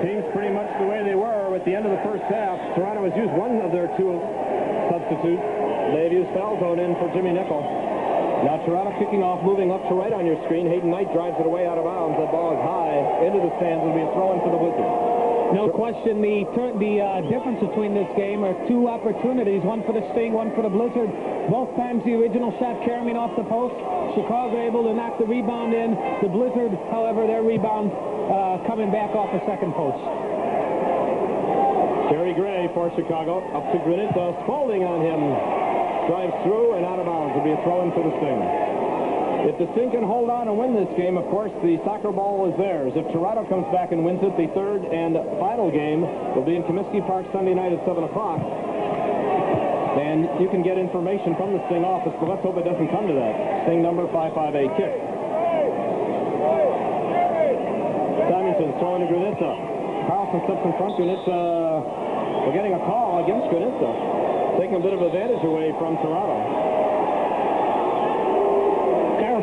Teams pretty much the way they were at the end of the first half. Toronto has used one of their two substitutes. They've used Falzone in for Jimmy Nickel. Now Toronto kicking off, moving left to right on your screen. Hayden Knight drives it away out of bounds. That ball is high into the stands. Will be a throw-in for the Wizards. No question, the difference between this game are two opportunities, one for the Sting, one for the Blizzard. Both times the original shot carrying off the post. Chicago able to knock the rebound in. The Blizzard, however, their rebound coming back off the second post. Terry Gray for Chicago. Up to Granitza. Spalding on him. Drives through and out of bounds. Will be a throw-in for the Sting. If the Sting can hold on and win this game, of course, the soccer ball is theirs. If Toronto comes back and wins it, the third and final game will be in Comiskey Park Sunday night at 7 o'clock. And you can get information from the Sting office, but let's hope it doesn't come to that. Sting number 558 kick. Simonson throwing to Granitza. Carlson steps in front. Granitza, we're getting a call against Granitza, taking a bit of advantage away from Toronto.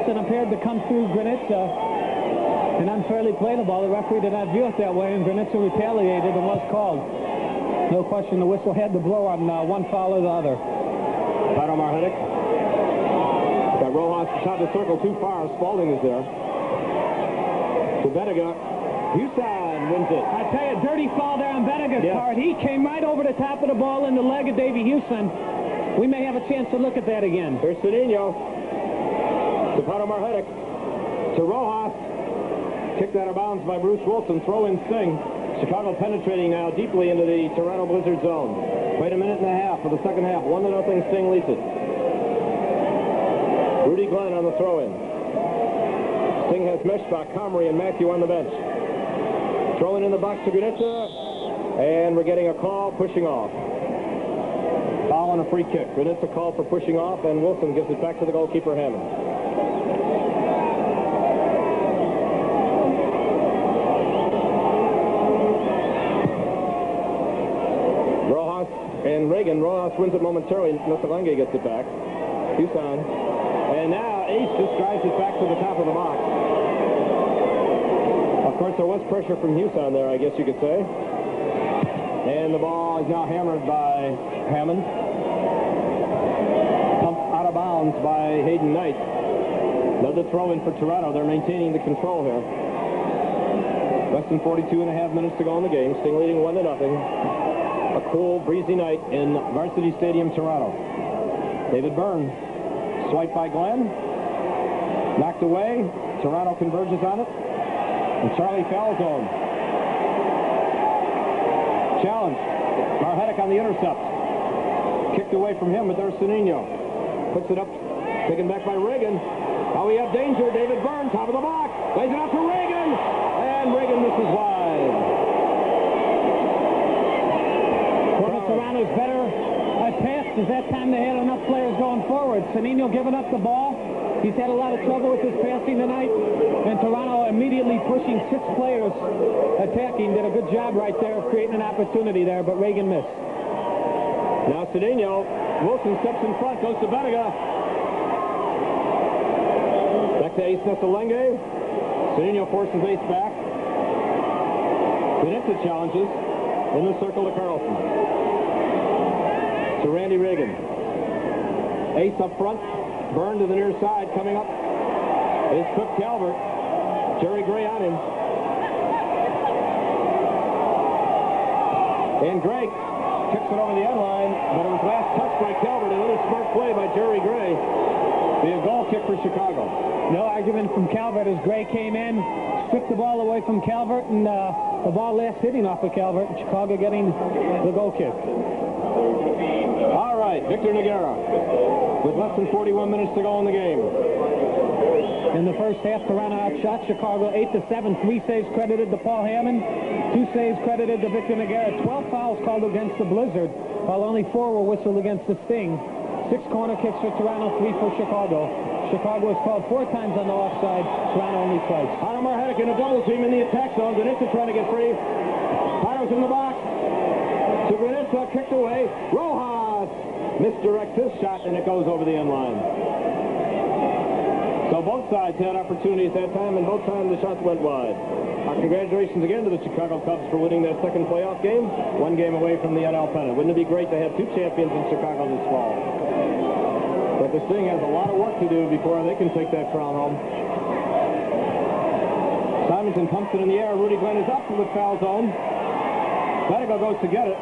Appeared to come through Granitza and unfairly played the ball. The referee did not view it that way, and Granitza retaliated and was called. No question, the whistle had to blow on one foul or the other. Pato Marhetic. Got Rojas shot the circle too far. Spalding is there. To Benega. Houston wins it. I tell you, dirty foul there on Benega's part. He came right over the top of the ball in the leg of Davey Houston. We may have a chance to look at that again. Here's Cedinho. To Pato Marhetic. To Rojas. Kicked out of bounds by Bruce Wilson. Throw in Sting. Chicago penetrating now deeply into the Toronto Blizzard zone. Wait a minute and a half for the second half. 1-0 Sting leads it. Rudy Glenn on the throw-in. Sting has Meshbach, Comrie, and Matthew on the bench. Throwing in the box to Granitza. And we're getting a call pushing off. Foul on a free kick. Granitza called for pushing off, and Wilson gives it back to the goalkeeper, Hammond. And Reagan, Rojas wins it momentarily. Nasalenge gets it back. Tucson. And now Ace just drives it back to the top of the box. Of course, there was pressure from Houston there, I guess you could say. And the ball is now hammered by Hammond. Pumped out of bounds by Hayden Knight. Another throw-in for Toronto. They're maintaining the control here. Less than 42 and a half minutes to go in the game. Sting leading 1-0. A cool, breezy night in Varsity Stadium, Toronto. David Byrne, swiped by Glenn, knocked away. Toronto converges on it. And Charlie Falzone. Challenge. Marhetic on the intercept. Kicked away from him, but there's Cedinho. Puts it up, taken back by Reagan. Now we have danger. David Byrne, top of the box. Lays it out for Reagan. And Reagan misses wide. Toronto's better at passes. That time they had enough players going forward. Cedinho giving up the ball. He's had a lot of trouble with his passing tonight. And Toronto immediately pushing 6 players attacking. Did a good job right there of creating an opportunity there, but Reagan missed. Now Cedinho. Wilson steps in front, goes to Benega. Back to Ace Nasalenge. Cedinho forces Ace back. Granitza challenges in the circle to Carlson. To Randy Reagan. Ace up front. Byrne to the near side. Coming up is Cook Calvert. Jerry Gray on him. And Gray kicks it over the end line, but it was last touched by Calvert. Another smart play by Jerry Gray. Be a goal kick for Chicago. No argument from Calvert as Gray came in, stripped the ball away from Calvert, and the ball last hitting off of Calvert, and Chicago getting the goal kick. All right, Victor Noguera with less than 41 minutes to go in the game. In the first half, Toronto outshot Chicago 8-7. 3 saves credited to Paul Hammond, 2 saves credited to Victor Noguera. 12 fouls called against the Blizzard, while only 4 were whistled against the Sting. 6 corner kicks for Toronto, 3 for Chicago. Chicago was called 4 times on the offside, Toronto only twice. Pato Marhetic in a double team in the attack zone. Granitza trying to get free. Pato's in the box. To Granitza, kicked away. Rojas misdirects his shot, and it goes over the end line. So both sides had opportunities that time, and both times the shots went wide. Our congratulations again to the Chicago Cubs for winning their second playoff game, one game away from the NL pennant. Wouldn't it be great to have two champions in Chicago this fall? But the Sting has a lot of work to do before they can take that crown home. Simonson pumps it in the air. Rudy Glenn is up with foul zone. Bedigo goes to get it.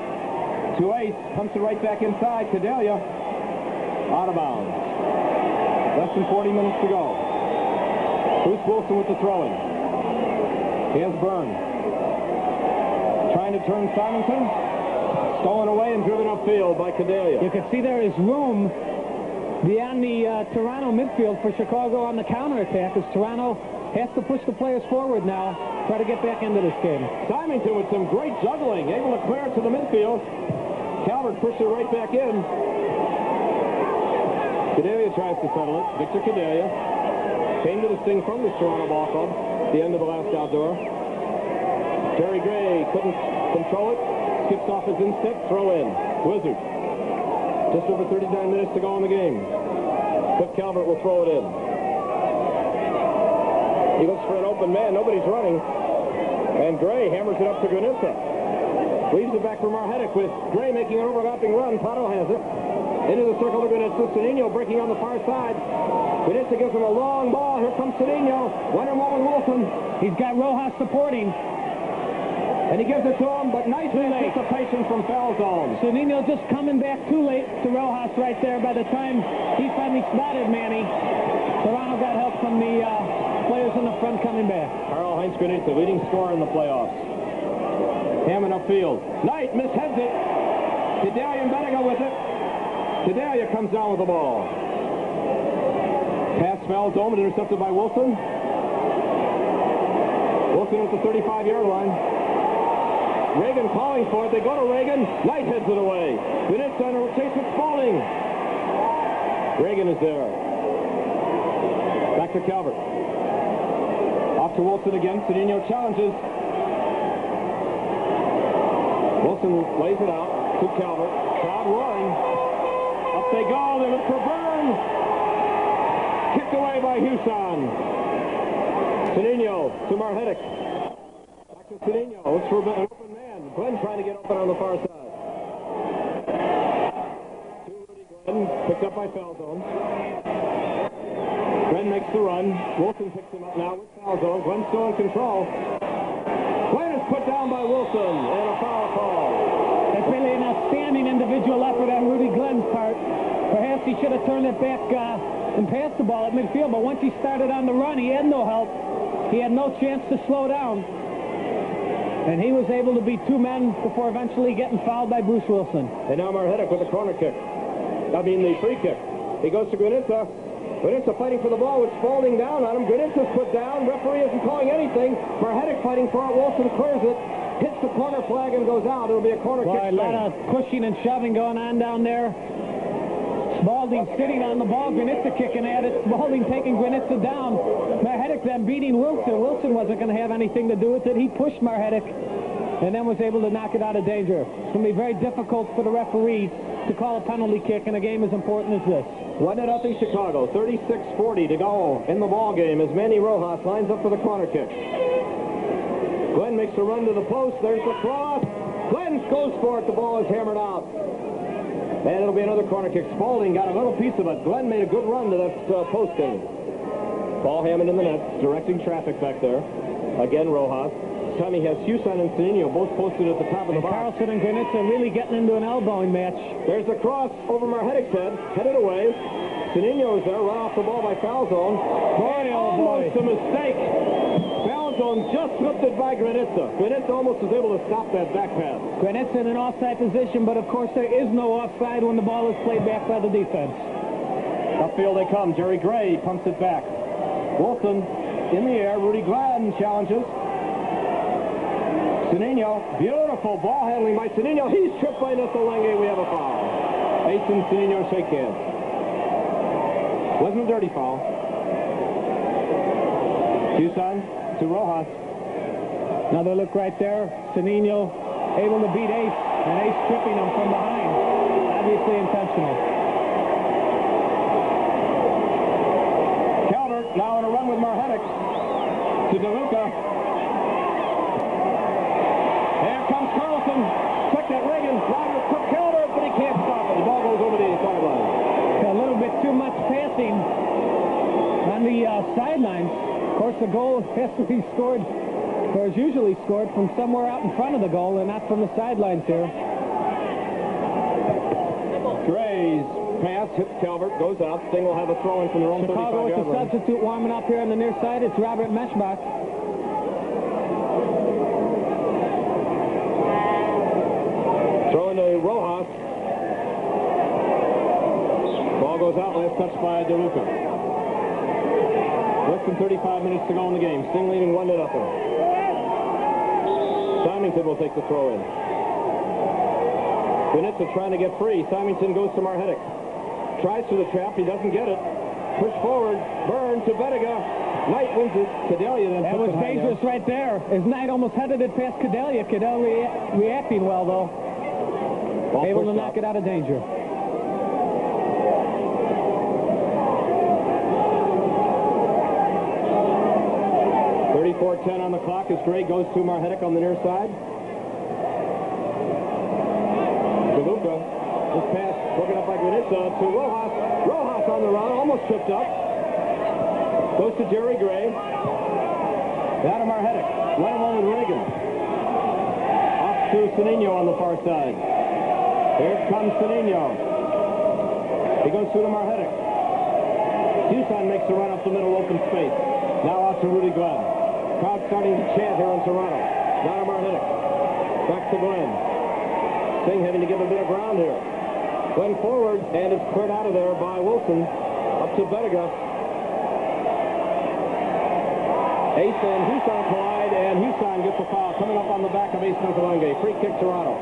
To Ace, pumps it right back inside. Cadelia out of bounds. Less than 40 minutes to go. Bruce Wilson with the throw-in. Here's Byrne. Trying to turn Simonson. Stolen away and driven upfield by Cadelia. You can see there is room beyond the Toronto midfield for Chicago on the counterattack, as Toronto has to push the players forward now, try to get back into this game. Simonson with some great juggling, able to clear it to the midfield. Calvert pushed it right back in. Cadelia tries to settle it. Victor Cadelia came to the Sting from the Toronto Ball Club at the end of the last outdoor. Jerry Gray couldn't control it. Skips off his instep. Throw in. Wizard. Just over 39 minutes to go in the game. Cliff Calvert will throw it in. He looks for an open man. Nobody's running. And Gray hammers it up to Granitza. Leaves it back for Marhetic with Gray making an overlapping run. Pato has it. Into the circle to Granitza. Cedinho breaking on the far side. Granitza gives him a long ball. Here comes Cedinho. 1-on-1 with Wilson. He's got Rojas supporting. And he gives it to him, but nice anticipation from foul zone. Cedinho just coming back too late to Rojas right there. By the time he finally spotted Manny, Toronto got help from the players in the front coming back. Karl-Heinz Granitza, leading scorer in the playoffs. Hammond upfield. Knight misheads it. Cadelia and Bedigo with it. Cadelia comes down with the ball. Pass foul zone, intercepted by Wilson. Wilson at the 35-yard line. Reagan calling for it. They go to Reagan. Knight heads it away. Granitza on a chase with Spaulding. Reagan is there. Back to Calvert. Off to Wilson again. Cedinho challenges. Wilson lays it out to Calvert. Crowd roaring. Up they go. They look for Byrne. Kicked away by Huson. Cedinho to Marhetic. Back to Cedinho. Looks for an open man. Glenn trying to get open on the far side. To Rudy Glenn. Picked up by foul zone. Glenn makes the run. Wilson picks him up now with foul zone. Glenn still in control. Glenn is put down by Wilson, and a foul call. That's really an outstanding individual effort on Rudy Glenn's part. Perhaps he should have turned it back and passed the ball at midfield, but once he started on the run, he had no help. He had no chance to slow down. And he was able to beat two men before eventually getting fouled by Bruce Wilson. And now Marhetic with a corner kick. I mean the free kick. He goes to Granitza. Granitza fighting for the ball with Spaulding down on him. Granitza's put down. Referee isn't calling anything. Marhetic fighting for it. Wilson clears it. Hits the corner flag and goes out. It'll be a corner kick. A lot of pushing and shoving going on down there. Spaulding sitting on the ball. Granitza kicking at it. Spaulding taking Granitza down. Marhetic then beating Wilson. Wilson wasn't going to have anything to do with it. He pushed Marhetic and then was able to knock it out of danger. It's going to be very difficult for the referee to call a penalty kick in a game as important as this. 1-0 Chicago. 36:40 to go in the ball game as Manny Rojas lines up for the corner kick. Glenn makes a run to the post. There's the cross. Glenn goes for it. The ball is hammered out. And it'll be another corner kick. Spaulding got a little piece of it. Glenn made a good run to that posting. Ball Hammond in the net, directing traffic back there. Again, Rojas. This time he has Huson and Cedinho both posted at the top of the box. Carlson and Granitza really getting into an elbowing match. There's the cross over Marhetic's head. Headed away. Cedinho is there. Run off the ball by foul zone. Almost a mistake. Foul zone just slipped it by Granitza. Granitza almost was able to stop that back pass. Granitza in an offside position, but of course there is no offside when the ball is played back by the defense. Upfield they come. Jerry Gray pumps it back. Wilson in the air. Rudy Glenn challenges. Cedinho, beautiful ball handling by Cedinho. He's tripped by Nesselenge. We have a foul. Ace and Cedinho shake hands. Wasn't a dirty foul. Huson to Rojas. Another look right there. Cedinho able to beat Ace, and Ace tripping him from behind. Obviously intentional. Calvert now in Marhetic to DeLuca. Here comes Carlson. Check that Reagan. Roger took Calvert, but he can't stop it. The ball goes over the sideline. A little bit too much passing on the sidelines. Of course, the goal has to be scored, or is usually scored, from somewhere out in front of the goal and not from the sidelines here. Gray's pass hits Calvert, goes out. Sting will have a throw in from their own 35-yard line. Chicago with the substitute warming up here on the near side. It's Robert Meschbach. Throwing to Rojas. Ball goes out. Last touch by DeLuca. Less than 35 minutes to go in the game. Sting leading 1-0. Simonton will take the throw in. Benitza trying to get free. Simonton goes to Marhetic. Tries for the trap. He doesn't get it. Push forward. Burn to Bettiga. Knight wins it. Cadelia then That was dangerous right there, as Knight almost headed it past Cadelia. Cadelia reacting well, though. Ball able to knock up. it out of danger. .10 on the clock as Gray goes to Marhetic on the near side. DeLuca. This pass broken up by Granitza to Rojas. Rojas on the run, almost tripped up. Goes to Jerry Gray. Down to Marhetic. 1-1 with Reagan. Off to Sanino on the far side. Here comes Sanino. He goes through to Marhetic. Houston makes the run up the middle, open space. Now out to Rudy Glenn. Crowd starting to chant here in Toronto. Now to Marhetic. Back to Glenn. Sting having to give a bit of ground here. Glenn forward, and it's cleared out of there by Wilson. Up to Bettiga. Ace and Houston collide, and Houston gets a foul coming up on the back of Ace Nesselunge. Free kick Toronto.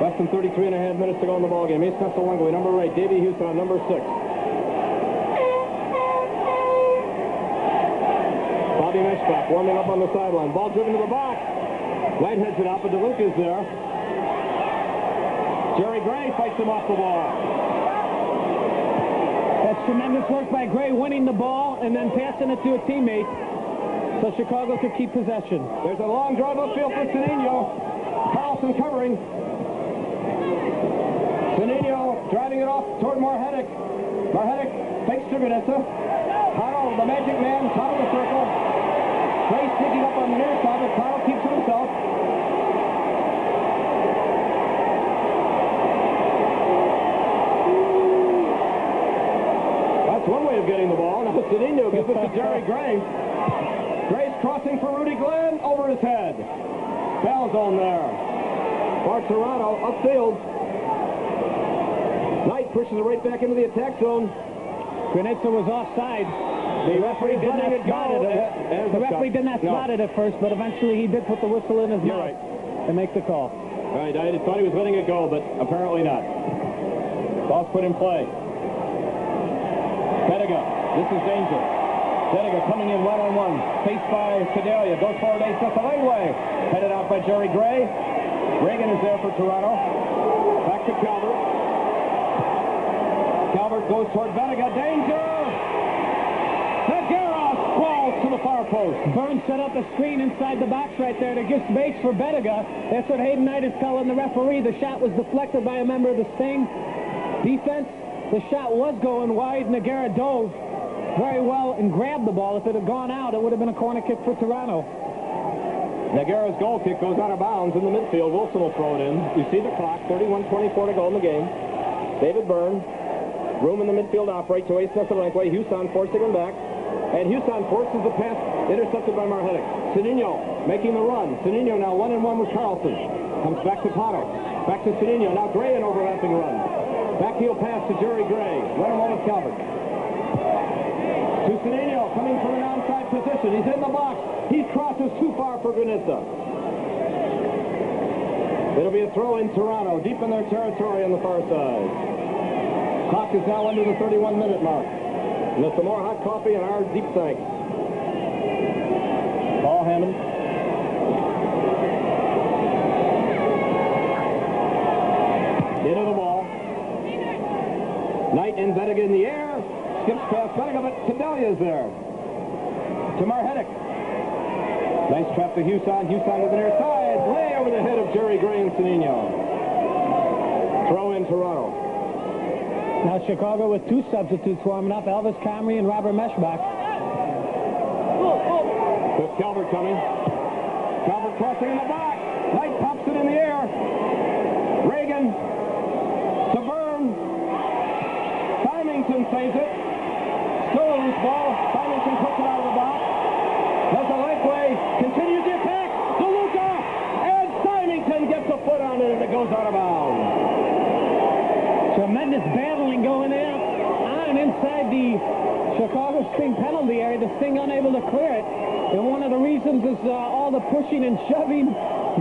Less than 33.5 minutes to go in the ballgame. Ace Nesselunge, number 8. Davey Houston, number 6. Bobby Meschbach warming up on the sideline. Ball driven to the box. Knight heads it out, but DeLuca's there. Jerry Gray fights him off the ball. That's tremendous work by Gray, winning the ball and then passing it to a teammate so Chicago could keep possession. There's a long drive upfield for Sanino. Carlson covering. Sanino driving it off toward Marhetic. Marhetic fakes to Granitza. Connell, the magic man, top of the circle. Gray sneaking up on the near side, but Connell keeps it himself. That's one way of getting the ball. Now Sanino gives it to Jerry Gray. Gray's crossing for Rudy Glenn over his head. Foul zone there. For Toronto, upfield. Knight pushes it right back into the attack zone. Granitza was offside. The referee did not spot it. The referee did not spot it at first, but eventually he did put the whistle in his mouth to make the call. Right, I thought he was letting it go, but apparently not. Ball's put in play. Bettiga, this is danger. Bettiga coming in one-on-one. Faced by Cadelia. Goes forward, Ace Nesselunge. Headed out by Jerry Gray. Reagan is there for Toronto. Back to Calvert. Calvert goes toward Bettiga. Danger! Nagueras crawls to the far post. Burns set up a screen inside the box right there to give space for Bettiga. That's what Hayden Knight is telling the referee. The shot was deflected by a member of the Sting defense. The shot was going wide. Naguera dove very well and grabbed the ball. If it had gone out, it would have been a corner kick for Toronto. Naguera's goal kick goes out of bounds in the midfield. Wilson will throw it in. You see the clock, 31:24 to go in the game. David Byrne, room in the midfield operate to Ace Nesselunge. Houston forcing him back. And Houston forces the pass, intercepted by Marhetic. Sanino making the run. Sanino now 1-on-1 with Carlson. Comes back to Potter. Back to Sanino. Now Gray an overlapping run. Backheel pass to Jerry Gray. 1-on-1 with Calvert. To Sanino, coming from an onside position. He's in the box. He crosses too far for Granitza. It'll be a throw in Toronto, deep in their territory on the far side. Clock is now under the 31-minute mark. And there's some more hot coffee and our deep thanks. Paul Hammond. Into the ball. Knight and Bettiga in the air. Skips past Bettiga, but Cadelia is there. to Marhetic. Nice trap to Huson. Huson to the near side. Way over the head of Jerry Gray and Cedeno. Throw in Toronto. Now Chicago with two substitutes warming up, Elvis Comrie and Robert Meshbach. With Calvert coming. Calvert crossing in the back. Knight pops it in the air. Reagan to Byrne. Symington saves it. Still a loose ball. Symington puts it out of the box. Does a leg way. Continues the attack. DeLuca. And Symington gets a foot on it and it goes out of bounds. Tremendous battling going on inside the Chicago Sting penalty area. The Sting unable to clear it. And one of the reasons is all the pushing and shoving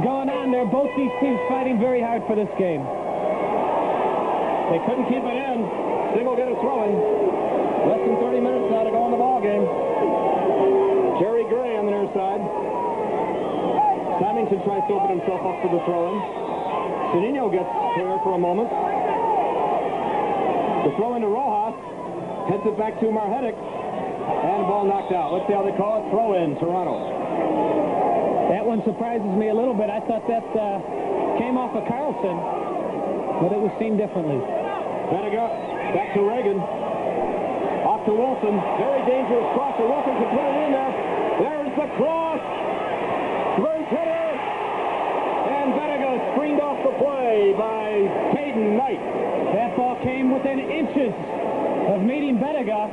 going on there. Both these teams fighting very hard for this game. They couldn't keep it in. Sting will get a throw-in. Less than 30 minutes now to go in the ball game. Jerry Gray on the near side. Symington tries to open himself up for the throw-in. Cedeno gets clear for a moment. The throw into Rojas, heads it back to Marhetic, and the ball knocked out. Let's see how they call it. Throw in, Toronto. That one surprises me a little bit. I thought that came off of Carlson, but it was seen differently. Benega, back to Reagan. Off to Wilson. Very dangerous crosser. Wilson can put it in there. There's the cross. Burns hitter. And Benega screened off the play by Caden Knight. That ball came within inches of meeting Benega.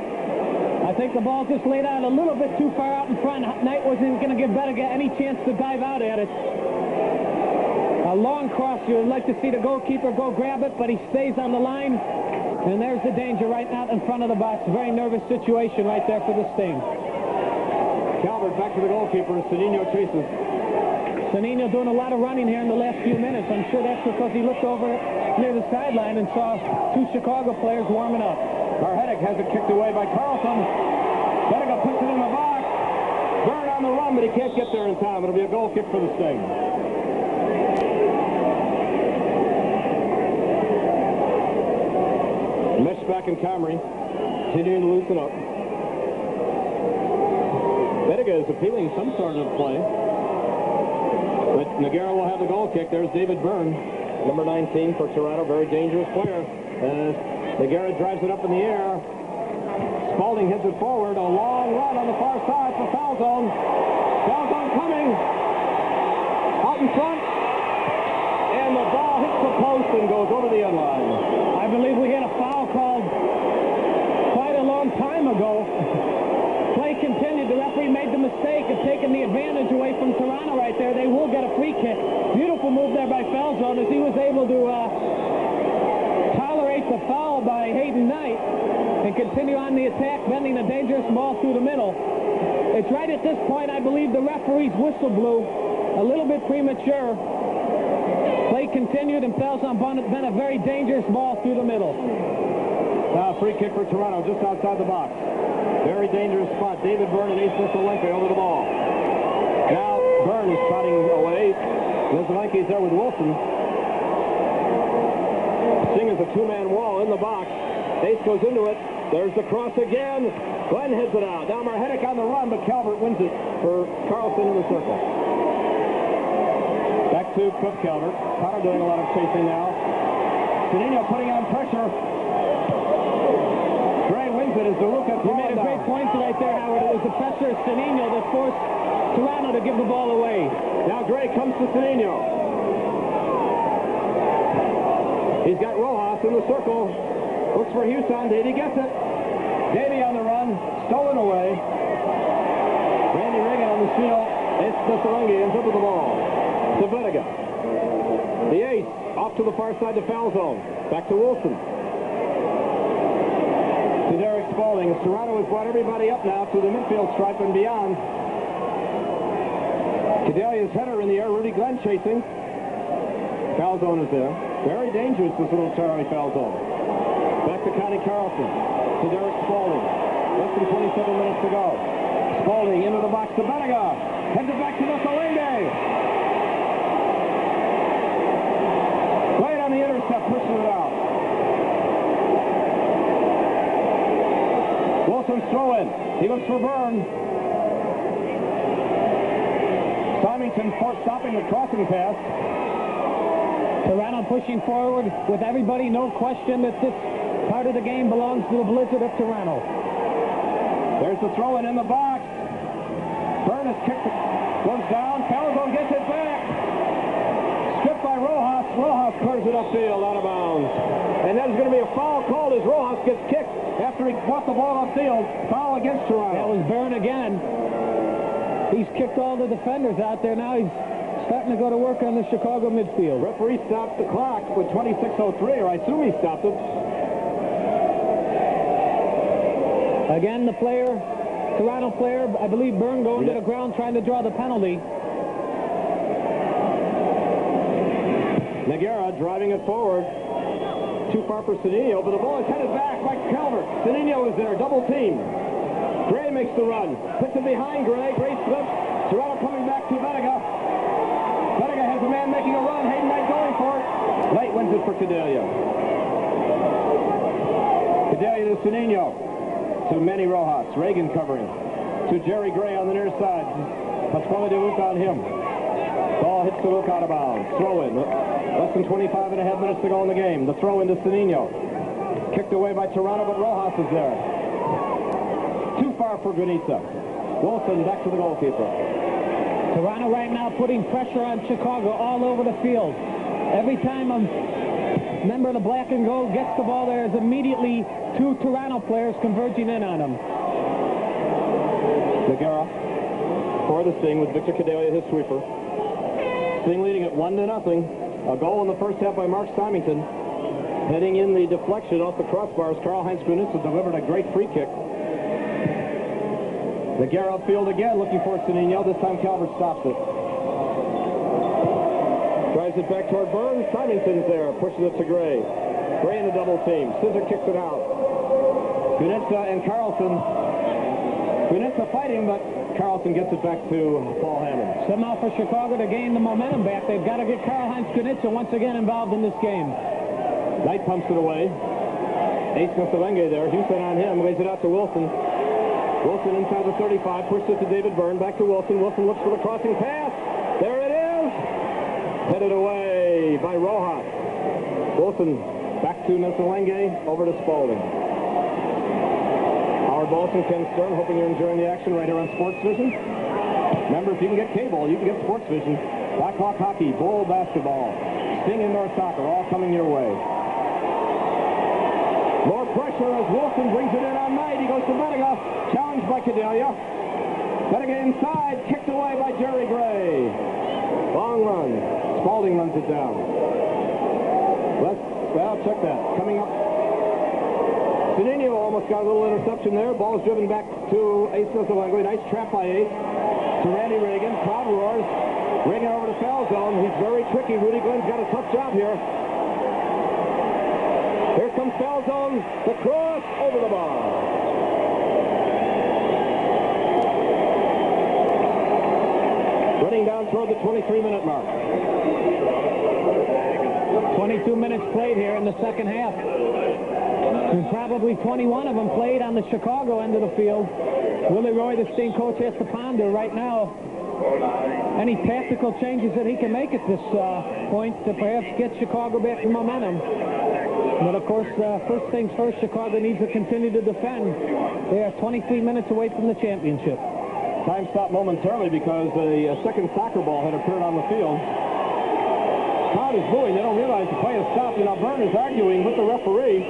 I think the ball just laid out a little bit too far out in front. Knight wasn't going to give Benega any chance to dive out at it. A long cross. You would like to see the goalkeeper go grab it, but he stays on the line. And there's the danger right out in front of the box. Very nervous situation right there for the Sting. Calvert back to the goalkeeper. Cedeno chases. Cedeno doing a lot of running here in the last few minutes. I'm sure that's because he looked over near the sideline and saw two Chicago players warming up. Marhetic has it kicked away by Carlson. Benega puts it in the box. Byrne on the run, but he can't get there in time. It'll be a goal kick for the Sting. Meshbach and Comrie continuing to loosen up. Benega is appealing some sort of play. But Noguera will have the goal kick. There's David Byrne, number 19 for Toronto. Very dangerous player. Noguera drives it up in the air. Spalding hits it forward. A long run on the far side for foul zone. Foul zone coming. Out in front. And the ball hits the post and goes over the end line. I believe we had a foul called quite a long time ago. Play continued. The referee made the mistake of taking the advantage away from Toronto right there. They will get a free kick. Beautiful move there by Falzone as he was able to tolerate the foul by Hayden Knight and continue on the attack, bending a dangerous ball through the middle. It's right at this point, I believe the referee's whistle blew a little bit premature. Play continued, and Falzone bent a very dangerous ball through the middle. Now, free kick for Toronto just outside the box. Very dangerous spot. David Byrne and Ace Nesselenke over the ball. Now, Byrne is trotting away. Nesselenke is there with Wilson. Sting is a two-man wall in the box. Ace goes into it. There's the cross again. Glenn heads it out. Now Marhetic on the run, but Calvert wins it for Carlson in the circle. Back to Cook Calvert. Potter doing a lot of chasing now. Cedeno putting on pressure. Gray wins it as DeLuca. You made a great point right there, Howard. It was the pressure of Cedeno that forced Toronto to give the ball away. Now Gray comes to Cedeno. He's got Rojas in the circle. Looks for Huson. Davey gets it. Davey on the run. Stolen away. Randy Reagan on the steal. It's Nesselenke ends up with the ball. To Benega. The ace off to the far side to foul zone. Back to Wilson. To Derek Spalding. Toronto has brought everybody up now to the midfield stripe and beyond. Cadelia's header in the air. Rudy Glenn chasing. Foul zone is there. Very dangerous, this little Charlie foul zone. Back to Connie Carlson. To Derek Spalding. Less than 27 minutes to go. Spalding into the box to Benega. Heads it back to Nesselenke. Right on the intercept, pushing it out. Wilson's throw in. He looks for Byrne. Symington for stopping the crossing pass. Toronto pushing forward with everybody. No question that this part of the game belongs to the Blizzard of Toronto. There's the throw-in in the box. Byrne is kicked. Goes down. Calzone gets it back. Stripped by Rojas. Rojas clears it upfield out of bounds. And there's going to be a foul called as Rojas gets kicked after he brought the ball upfield. Foul against Toronto. That was Byrne again. He's kicked all the defenders out there. Now he's starting to go to work on the Chicago midfield. Referee stopped the clock with 26:03, or I assume he stopped it. Again, the player, Toronto player, I believe Byrne going to the ground trying to draw the penalty. Nogueira driving it forward. Too far for Cedillo, but the ball is headed back by Calvert. Cedillo is there, double team. Gray makes the run. Puts it behind Gray. Gray slips. Toronto coming back to Bettiga. Bettiga has a man making a run. Hayden Knight going for it. Light wins it for Cadillo. Cadillo to Cedillo. To Manny Rojas. Reagan covering. To Jerry Gray on the near side. Pasquale de Luca on him. Ball hits the Luca out of bounds. Throw in. Less than 25 and a half minutes to go in the game. The throw into Cedillo. Kicked away by Toronto, but Rojas is there. Too far for Granita. Wilson back to the goalkeeper. Toronto right now putting pressure on Chicago all over the field. Every time a member of the black and gold gets the ball, there's immediately two Toronto players converging in on him. Nogueira for the Sting with Victor Cadillo, his sweeper. Sting leading it 1-0. A goal in the first half by Mark Symington. Heading in the deflection off the crossbars, Karl-Heinz Granitza delivered a great free kick. Nogueira upfield again, looking for Cedillo. This time Calvert stops it. Drives it back toward Burns. Symington's there, pushes it to Gray. Gray in a double team. Scissor kicks it out. Granitza and Carlson. Granitza fighting, but Carlson gets it back to Paul Hammond. Somehow for Chicago to gain the momentum back, they've got to get Karl-Heinz Granitza once again involved in this game. Knight pumps it away. Ace Messalenge there. Houston on him. Lays it out to Wilson. Wilson inside the 35. Pushed it to David Byrne. Back to Wilson. Wilson looks for the crossing pass. There it is. Headed away by Rojas. Wilson back to Messalenge. Over to Spaulding. Howard Bolson, Ken Stern. Hoping you're enjoying the action right here on Sports Vision. Remember, if you can get cable, you can get Sports Vision. Blackhawk hockey, bowl basketball, Sting indoor soccer, all coming your way. More pressure as Wilson brings it in on Knight. He goes to Bettiga. Challenged by Cadillo. Bettiga inside. Kicked away by Jerry Gray. Long run. Spaulding runs it down. Well, check that. Coming up. Cedillo almost got a little interception there. Ball is driven back to Ace Messalenge. Nice trap by Ace. To Randy Reagan. Crowd roars. Reagan over to foul zone. He's very tricky. Rudy Glenn's got a tough job here. Here comes foul zone. The cross over the bar. Running down toward the 23-minute mark. 22 minutes played here in the second half. And probably 21 of them played on the Chicago end of the field. Willie Roy, the Sting coach, has to ponder right now any tactical changes that he can make at this point to perhaps get Chicago back to momentum. But of course, first things first, Chicago needs to continue to defend. They are 23 minutes away from the championship. Time stopped momentarily because a second soccer ball had appeared on the field. Crowd is booing. They don't realize the play has stopped. You know, Byrne is arguing with the referee.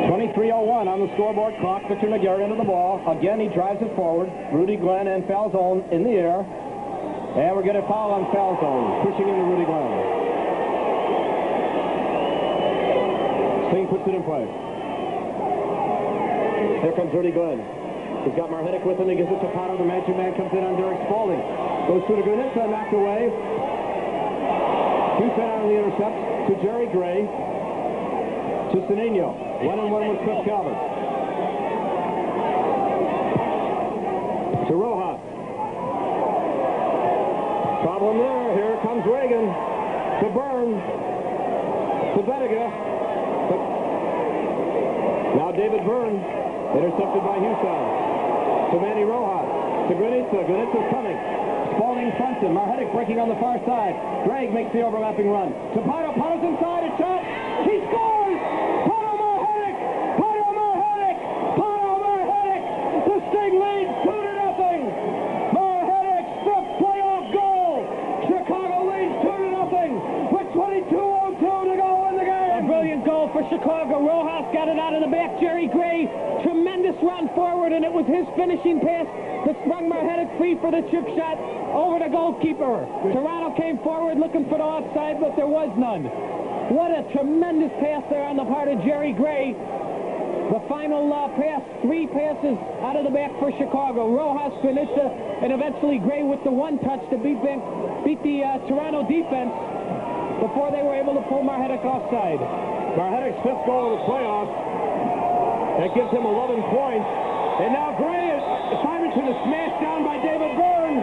23:01 on the scoreboard clock. Victor Nogueira into the ball. Again, he drives it forward. Rudy Glenn and Falzone in the air. And we're getting a foul on Falzone, pushing into Rudy Glenn. Sting puts it in play. Here comes Rudy Glenn. He's got Marhetic with him. He gives it to Potter. The magic man comes in on Derek Spaulding. Goes to the Granitza, knocked away. Houston on the intercept to Jerry Gray. To Cedillo. 1-on-1 with Chris Calvert. To Rojas. Problem there. Here comes Reagan. To Byrne. To Bettiga. Now David Byrne. Intercepted by Houston. To Manny Rojas. To Granitza. Granitza's coming. Spalding fronts him. Marhetic breaking on the far side. Gregg makes the overlapping run. To Pato. Pato's inside. A shot. He scores! Pato Marhetic! Pato Marhetic! Pato Marhetic! The Sting leads 2-0. Marhetic's fifth playoff goal. Chicago leads 2-0 with 22:02 to go in the game. A brilliant goal for Chicago. Rojas got it out of the back. Jerry Gray, tremendous run forward, and it was his finishing pass that sprung Marhetic free for the chip shot over the goalkeeper. Toronto came forward looking for the offside, but there was none. What a tremendous pass there on the part of Jerry Gray. The final pass, 3 passes out of the back for Chicago. Rojas, Granitza, and eventually Gray with the one touch to beat the Toronto defense before they were able to pull Marhetic offside. Marhetic's 5th goal of the playoffs. That gives him 11 points. And now Gray is Simonson is smashed down by David Byrne.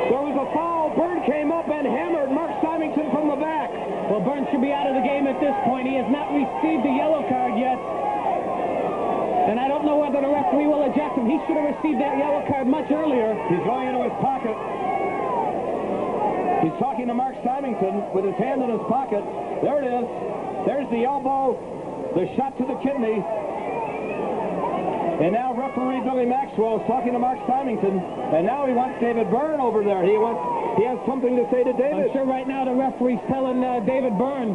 There was a foul. Byrne came up and hammered Mark Simonson from the back. Well, Byrne should be out of the game at this point. He has not received the yellow card yet. And I don't know whether the referee will eject him. He should have received that yellow card much earlier. He's going into his pocket. He's talking to Mark Simonson with his hand in his pocket. There it is. There's the elbow. The shot to the kidney. And now referee Billy Maxwell is talking to Mark Simonson. And now he wants David Byrne over there. He has something to say to David. I'm sure right now the referee's telling David Byrne,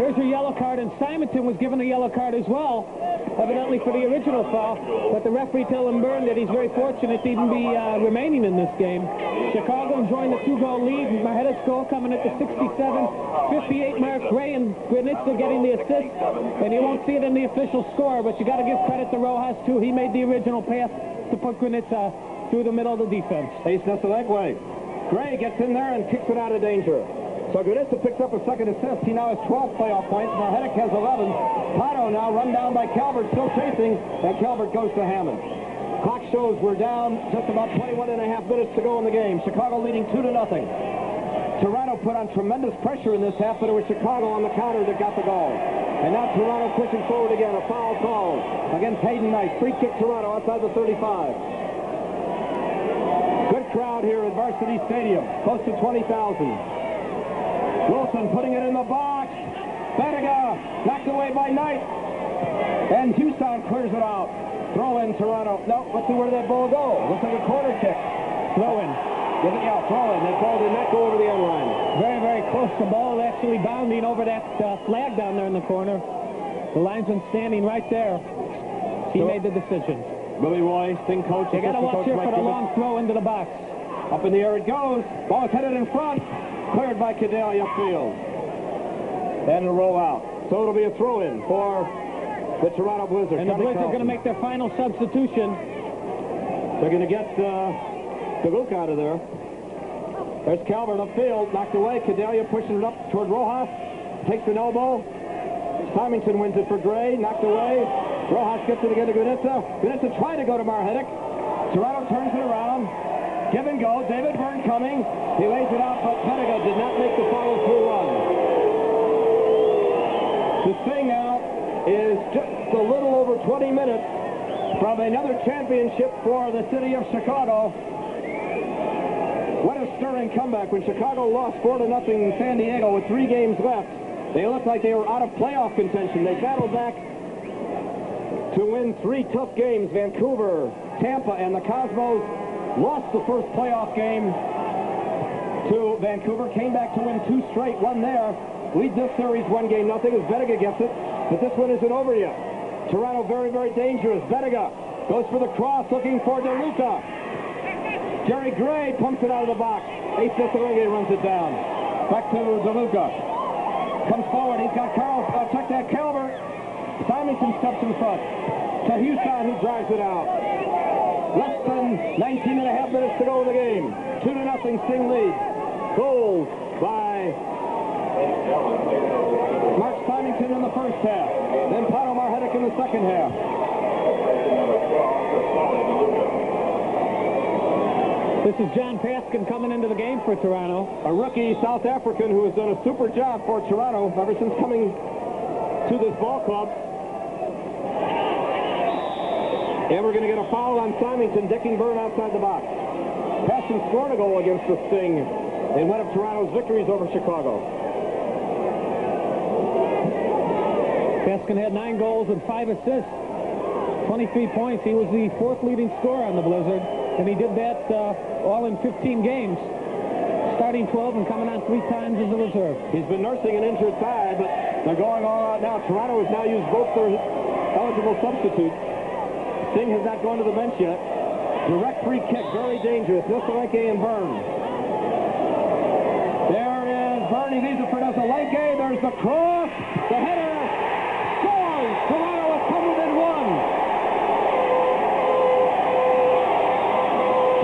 here's your yellow card, and Simonson was given a yellow card as well, evidently for the original foul. But the referee telling Byrne that he's very fortunate to even be remaining in this game. Chicago enjoying the 2-goal lead. Marhetic's goal coming at the 67-58 mark. Gray and Granitza getting the assist, and you won't see it in the official score, but you got to give credit to Rojas, too. He made the original pass to put Granitza through the middle of the defense. Ace Nesselekwe. Gray gets in there and kicks it out of danger. So Granitza picks up a second assist. He now has 12 playoff points. Marhetic has 11. Pato now run down by Calvert, still chasing, and Calvert goes to Hammond. Clock shows we're down just about 21.5 minutes to go in the game. Chicago leading 2-0. Toronto put on tremendous pressure in this half, but it was Chicago on the counter that got the goal. And now Toronto pushing forward again. A foul call against Hayden Knight. Free kick Toronto outside the 35. Good crowd here at Varsity Stadium. Close to 20,000. Wilson putting it in the box. Bettiga knocked away by Knight. And Houston clears it out. Throw in Toronto. No, let's see where did that ball go. Looks like a corner kick. Throw in. Throw in. That ball did not go over the end line. Very, very close. The ball actually bounding over that flag down there in the corner. The linesman standing right there. He made the decision. Billy Roy, Sting coach. You got to watch here for the long throw into the box. Up in the air it goes. Ball is headed in front. Cleared by Cadell upfield. And it'll roll out. So it'll be a throw-in for the Toronto Blizzard. And the Blizzard are going to make their final substitution. They're going to get Davuk out of there. There's Calvert upfield. Knocked away. Cadell pushing it up toward Rojas. Takes an elbow. Simonson wins it for Gray. Knocked away. Rojas gets it again to Granitza. Granitza tried to go to Marhetic. Toronto turns it around. Give and go. David Byrne coming. He lays it out, but Bettiga did not make the follow-through run. The thing now is just a little over 20 minutes from another championship for the city of Chicago. What a stirring comeback when Chicago lost 4-0 in San Diego with 3 games left. They looked like they were out of playoff contention. They battled back to win 3 tough games. Vancouver, Tampa, and the Cosmos lost the first playoff game to Vancouver, came back to win 2 straight, won there. Lead this series 1-0 as Bettiga gets it, but this one isn't over yet. Toronto very, very dangerous. Bettiga goes for the cross, looking for DeLuca. Jerry Gray pumps it out of the box. Ace Nesselekwe runs it down. Back to DeLuca. Comes forward, he's got check that Calvert. Simonson steps in front to Houston, who drives it out. Less than 19.5 minutes to go in the game. 2-0 Sting lead. Goals by Mark Simonson in the first half. Then Pato Marhetic in the second half. This is John Paskin coming into the game for Toronto. A rookie South African who has done a super job for Toronto ever since coming to this ball club. And we're going to get a foul on Simonson, decking Byrne outside the box. Paston scored a goal against the Sting in one of Toronto's victories over Chicago. Paston had 9 goals and 5 assists, 23 points. He was the 4th leading scorer on the Blizzard, and he did that all in 15 games, starting 12 and coming on 3 times as a reserve. He's been nursing an injured thigh, but they're going all out now. Toronto has now used both their eligible substitutes. Sting has not gone to the bench yet. Direct free kick, very dangerous. Nesselenke and Byrne. There is Byrne. He leaves it for Nesselenke. There's the cross. The header. Scores! Toronto has come within 1.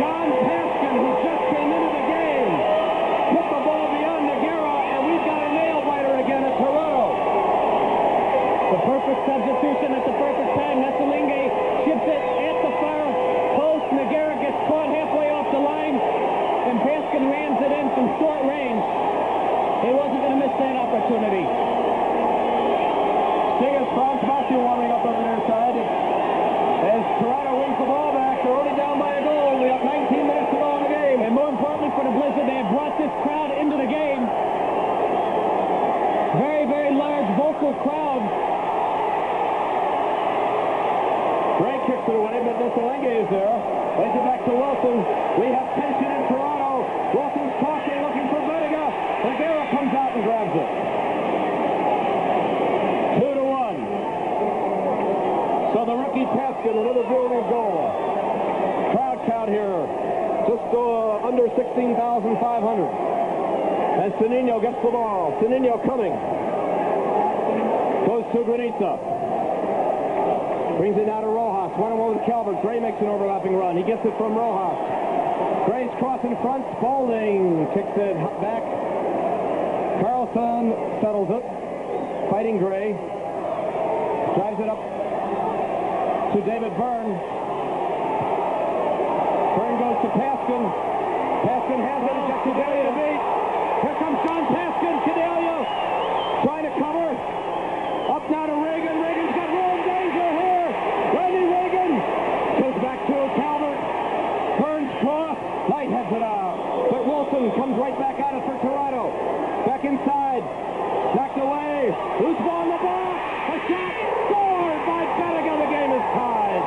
John Paston, who just came into the game, put the ball beyond Nogueira, and we've got a nail-biter again at Toronto. The perfect substitution at the perfect time. Nesselenke ships it at the far post. Nogueira gets caught halfway off the line, and Paston rams it in from short range. He wasn't going to miss that opportunity. Sting is Franz Matthew warming up on their side. As Toronto wins the ball back, they're only down by a goal. We have 19 minutes to go in the game. And more importantly for the Blizzard, they have brought this crowd into the game. Very, very large vocal crowd. Gray kicks it away, but Nesselenke is there. Lays it back to Wilson. We have tension in Toronto. Wilson's talking, looking for Vertiga. Nogueira comes out and grabs it. 2-1. So the rookie Paston, another brilliant goal. Crowd count here, just under 16,500. As Sanino gets the ball. Sanino coming. Goes to Granitza. Brings it now to Rojas. 1-on-1 with Calvert. Gray makes an overlapping run. He gets it from Rojas. Gray's cross in front. Spaulding kicks it back. Carlson settles it. Fighting Gray. Drives it up to David Byrne. Byrne goes to Paston. Paston has it. It's got Cadelia to beat. Here comes John Paston. Cadelia trying to cover. Up now to Reagan. Reagan's got real danger here. Randy Reagan goes back to Calvert. Burns cross. Knight heads it out. But Wilson comes right back at it for Toronto. Back inside. Knocked away. Loose ball in the box. A shot. Scored by Vertiga. The game is tied.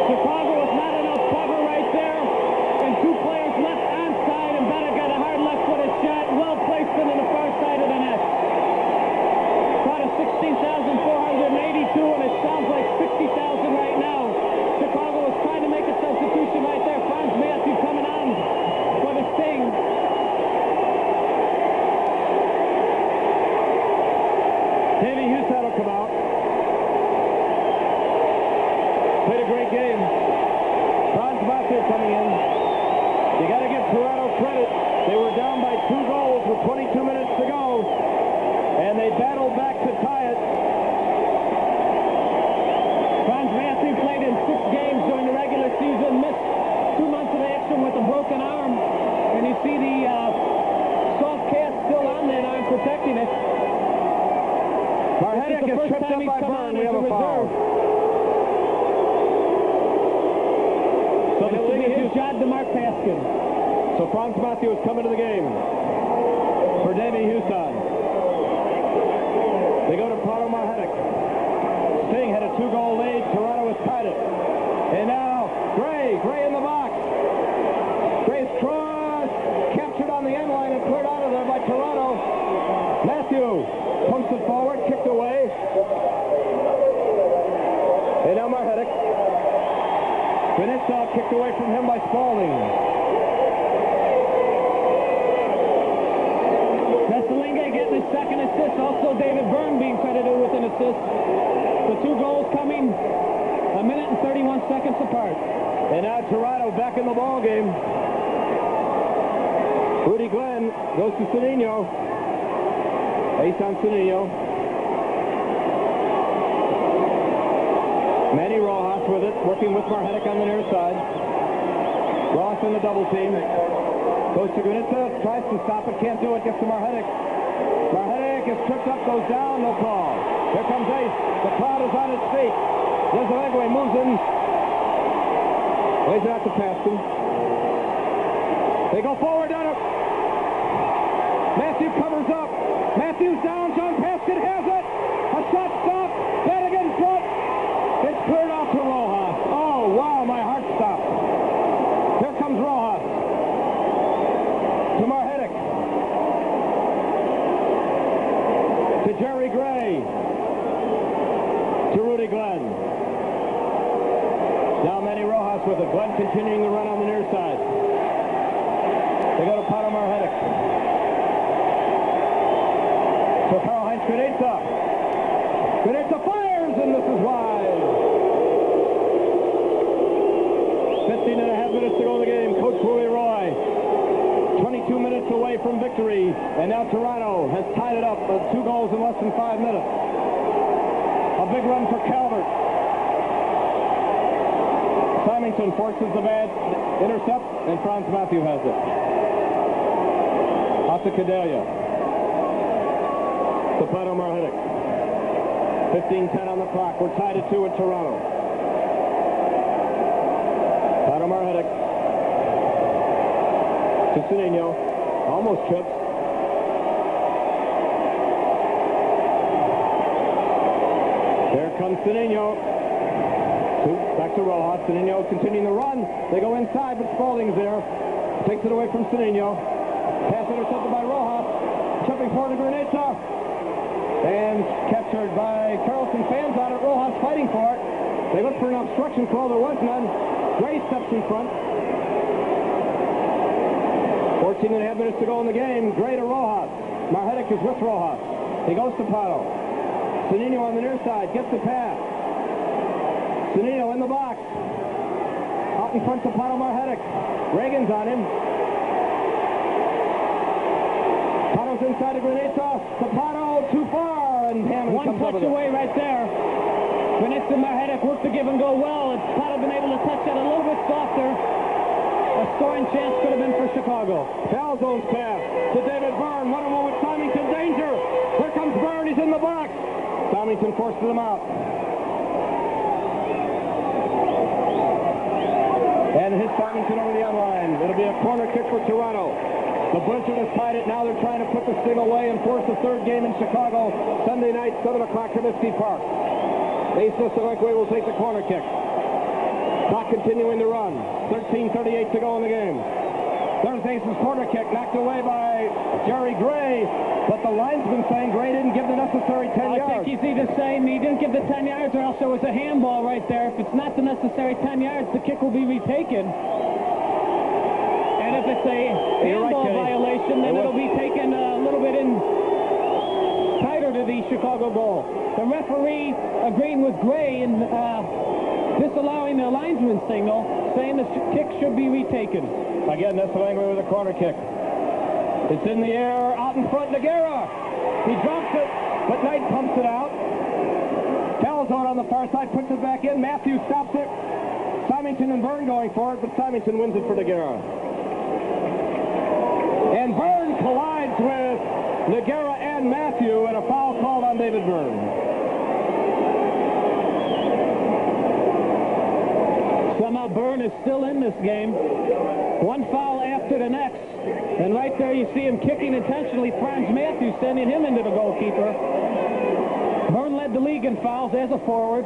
Chicago with not enough cover right there, and 2 players left onside, and Vertiga, the hard left-footed shot, well placed into the far side of the net. About a 16,482, and it sounds like 60,000 right now. Chicago was trying to make a substitution right there. Franz Matthew coming on for the Sting. Davey Husad will come out. Played a great game. Franz Matthew coming in. You got to give Toronto credit. They were down by 2 goals with 22 minutes to go, and they battled back to tie it. Franz Matthew played in 6 games during the regular season, missed 2 months of action with a broken arm, and you see the soft cast still on that arm protecting it. Marhetic is tripped up by Byrne. We have a foul. So this will be his job to mark Paston. So Franz Matthew has come into the game for Davey Husad. They go to Paolo Marhetic. Sting had a 2-goal lead. Toronto has tied it. And now Gray in the box. Gray's cross captured on the end line and cleared out of there by Toronto. Matthew pumps it forward, kicked away. And now Marhetic. Granitza kicked away from him by Spaulding. Nesselenke getting his second assist. Also David Byrne being credited with an assist. The 2 goals coming a minute and 31 seconds apart. And now Toronto back in the ball game. Rudy Glenn goes to Sanino. Ace on Sanino. Manny Rojas with it, working with Marhetic on the near side. Rojas in the double team. Goes to Granitza, tries to stop it, can't do it, gets to Marhetic. Marhetic is tripped up, goes down, no call. Here comes Ace. The crowd is on its feet. Desiree moves in. Lays it out to Paston. They go forward on it. Matthew covers up. Matthew's down. John Paston has it. A shot stop. Back in front. It's cleared out to Rojas. Oh, wow, my heart stopped. Here comes Rojas. To Marhetic. To Jerry Gray. To Rudy Glenn. Now Manny Rojas with it. Glenn continuing the run on the near side. They go to Pato Marhetic. So Karl-Heinz Granitza. Granitza fires, and this is wide. 15 and a half minutes to go in the game. Coach Willie Roy. 22 minutes away from victory. And now Toronto has tied it up with 2 goals in less than 5 minutes. A big run for Calvert. Symington forces the bad intercept, and Franz Matthew has it. Out to Cadelia. To Pato Marhetic. 15-10 on the clock. We're tied at 2 in Toronto. Pato Marhetic. To Cedeno. Almost trips. Here comes Cedeno. Back to Rojas. Cedeno continuing the run. They go inside, but Spalding's there. Takes it away from Cedeno. Pass intercepted by Rojas. Tripping forward to Granitza. And captured by Carlson. Fans on it. Rojas fighting for it. They look for an obstruction call. There was none. Gray steps in front. 14 and a half minutes to go in the game. Gray to Rojas. Marhetic is with Rojas. He goes to Pato. Cedeno on the near side. Gets the pass. Cedeno in the box. Out in front to Pato Marhetic. Reagan's on him. Pato's inside of Granitza. To Pato, too far, and Hammond comes One touch away right there. Granitza and Marhetic worked the give and go well. If Pato been able to touch that a little bit softer, a scoring chance could have been for Chicago. Falzone's pass to David Byrne. 1-on-1 with Symington. Danger. Here comes Byrne. He's in the box. Symington forces him out. And his Symington over the end line. It'll be a corner kick for Toronto. The Blizzard has tied it. Now they're trying to put the Sting away and force the third game in Chicago. Sunday night, 7 o'clock, Comiskey Park. Ace Nissalekwe will take the corner kick. Clock continuing to run. 13:38 to go in the game. There's Ace's corner kick, knocked away by Jerry Gray. But the linesman saying Gray didn't give the necessary 10 yards. I think he's either saying he didn't give the 10 yards or else there was a handball right there. If it's not the necessary 10 yards, the kick will be retaken. And if it's a handball violation, then it'll be taken a little bit in tighter to the Chicago goal. The referee agreeing with Gray and disallowing the linesman signal, saying the kick should be retaken. Again, Nissalekwe with a corner kick. It's in the air, out in front, Nogueira. He drops it, but Knight pumps it out. Calzone on the far side, puts it back in. Matthews stops it. Symington and Byrne going for it, but Symington wins it for Nogueira. And Byrne collides with Nogueira and Matthew, and a foul called on David Byrne. Somehow Byrne is still in this game. One foul after the next. And right there you see him kicking intentionally. Franz Matthews sending him into the goalkeeper. Byrne led the league in fouls as a forward.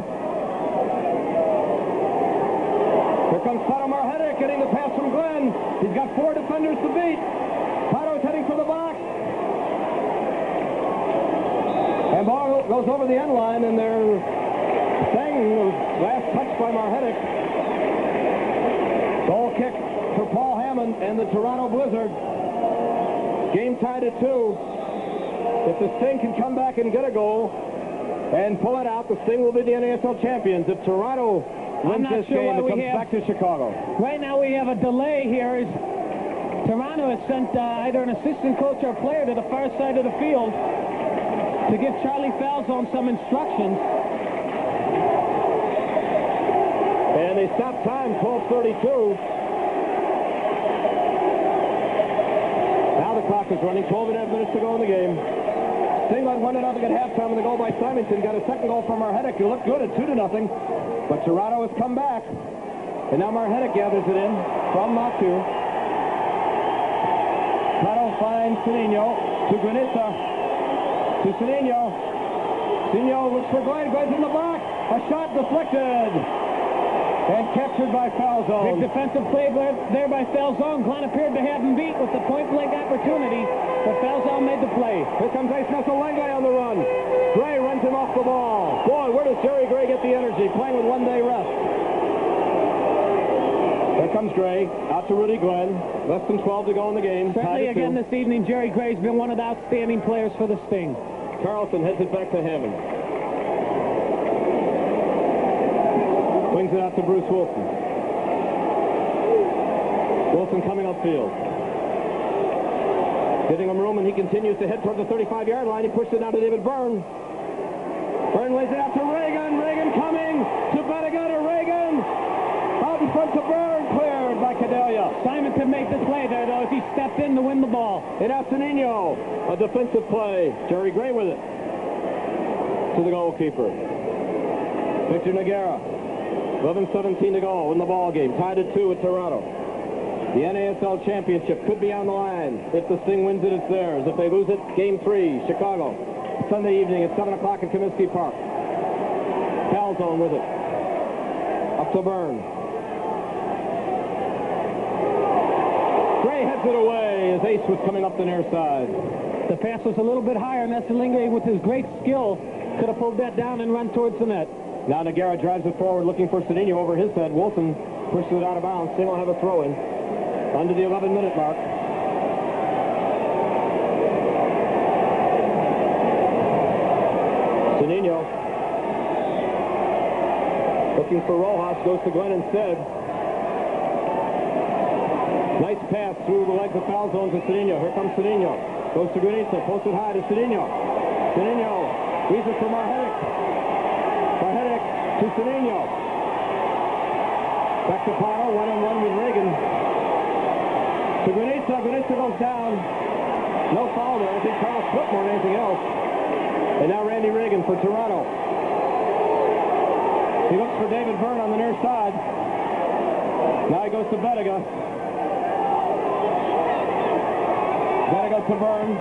Here comes Pato Marhetic getting the pass from Glenn. He's got 4 defenders to beat. Pato's heading for the box. And ball goes over the end line, and they're saying the last touch by Marhetic. Goal kick for Paul Hammond and the Toronto Blizzard. Game tied at 2. If the Sting can come back and get a goal and pull it out, the Sting will be the NASL champions. If Toronto wins this game, it comes back to Chicago. Right now we have a delay here. Toronto has sent either an assistant coach or player to the far side of the field to give Charlie Falzone some instructions. they stopped time, 12:32. Now the clock is running, 12.5 minutes to go in the game. Sting led 1-0 at halftime with a goal by Simonson. Got a second goal from Marhetic, who looked good at 2-0. But Toronto has come back. And now Marhetic gathers it in from Matu. Toronto finds Sinino to Granita. To Sinino. Sinino looks for Glenn. Glen's in the box. A shot deflected. And captured by Falzone. Big defensive play there by Falzone. Glenn appeared to have him beat with the point-blank opportunity, but Falzone made the play. Here comes Ace Messalengay on the run. Gray runs him off the ball. Boy, where does Jerry Gray get the energy? Playing with one-day rest. Here comes Gray. Out to Rudy Glenn. Less than 12 to go in the game. Certainly again this evening, Jerry Gray's been one of the outstanding players for the Sting. Carlson heads it back to Hammond. Swings it out to Bruce Wilson. Wilson coming upfield. Giving him room, and he continues to head toward the 35-yard line. He pushes it out to David Byrne. Byrne lays it out to Reagan. Reagan coming to Bettiga to Reagan. Out in front to Byrne. Cleared by Cadelia. Simonson made the play there, though, as he stepped in to win the ball. And out to Nino. A defensive play. Jerry Gray with it. To the goalkeeper. Victor Noguera. 11:17 to go in the ball game. Tied at 2 at Toronto. The NASL championship could be on the line. If the Sting wins it, it's theirs. If they lose it, game 3, Chicago. Sunday evening at 7 o'clock at Comiskey Park. Falzone with it. Up to Byrne. Gray heads it away as Ace was coming up the near side. The pass was a little bit higher. Messalengay, with his great skill, could have pulled that down and run towards the net. Now Noguera drives it forward, looking for Cedinho over his head. Wilson pushes it out of bounds. Sting will have a throw-in under the 11-minute mark. Cedinho looking for Rojas, goes to Glenn instead. Nice pass through the legs of Falzone to Cedinho. Here comes Cedinho. Goes to Granita, posted high to Cedinho. Cedinho leaves it for Marhetic. Marhetic to Cedinho. Back to Pato, 1-on-1 with Reagan. To Granita. Granita goes down. No foul there. I think Carl slipped more than anything else. And now Randy Reagan for Toronto. He looks for David Byrne on the near side. Now he goes to Bettiga. Bettiga to Byrne.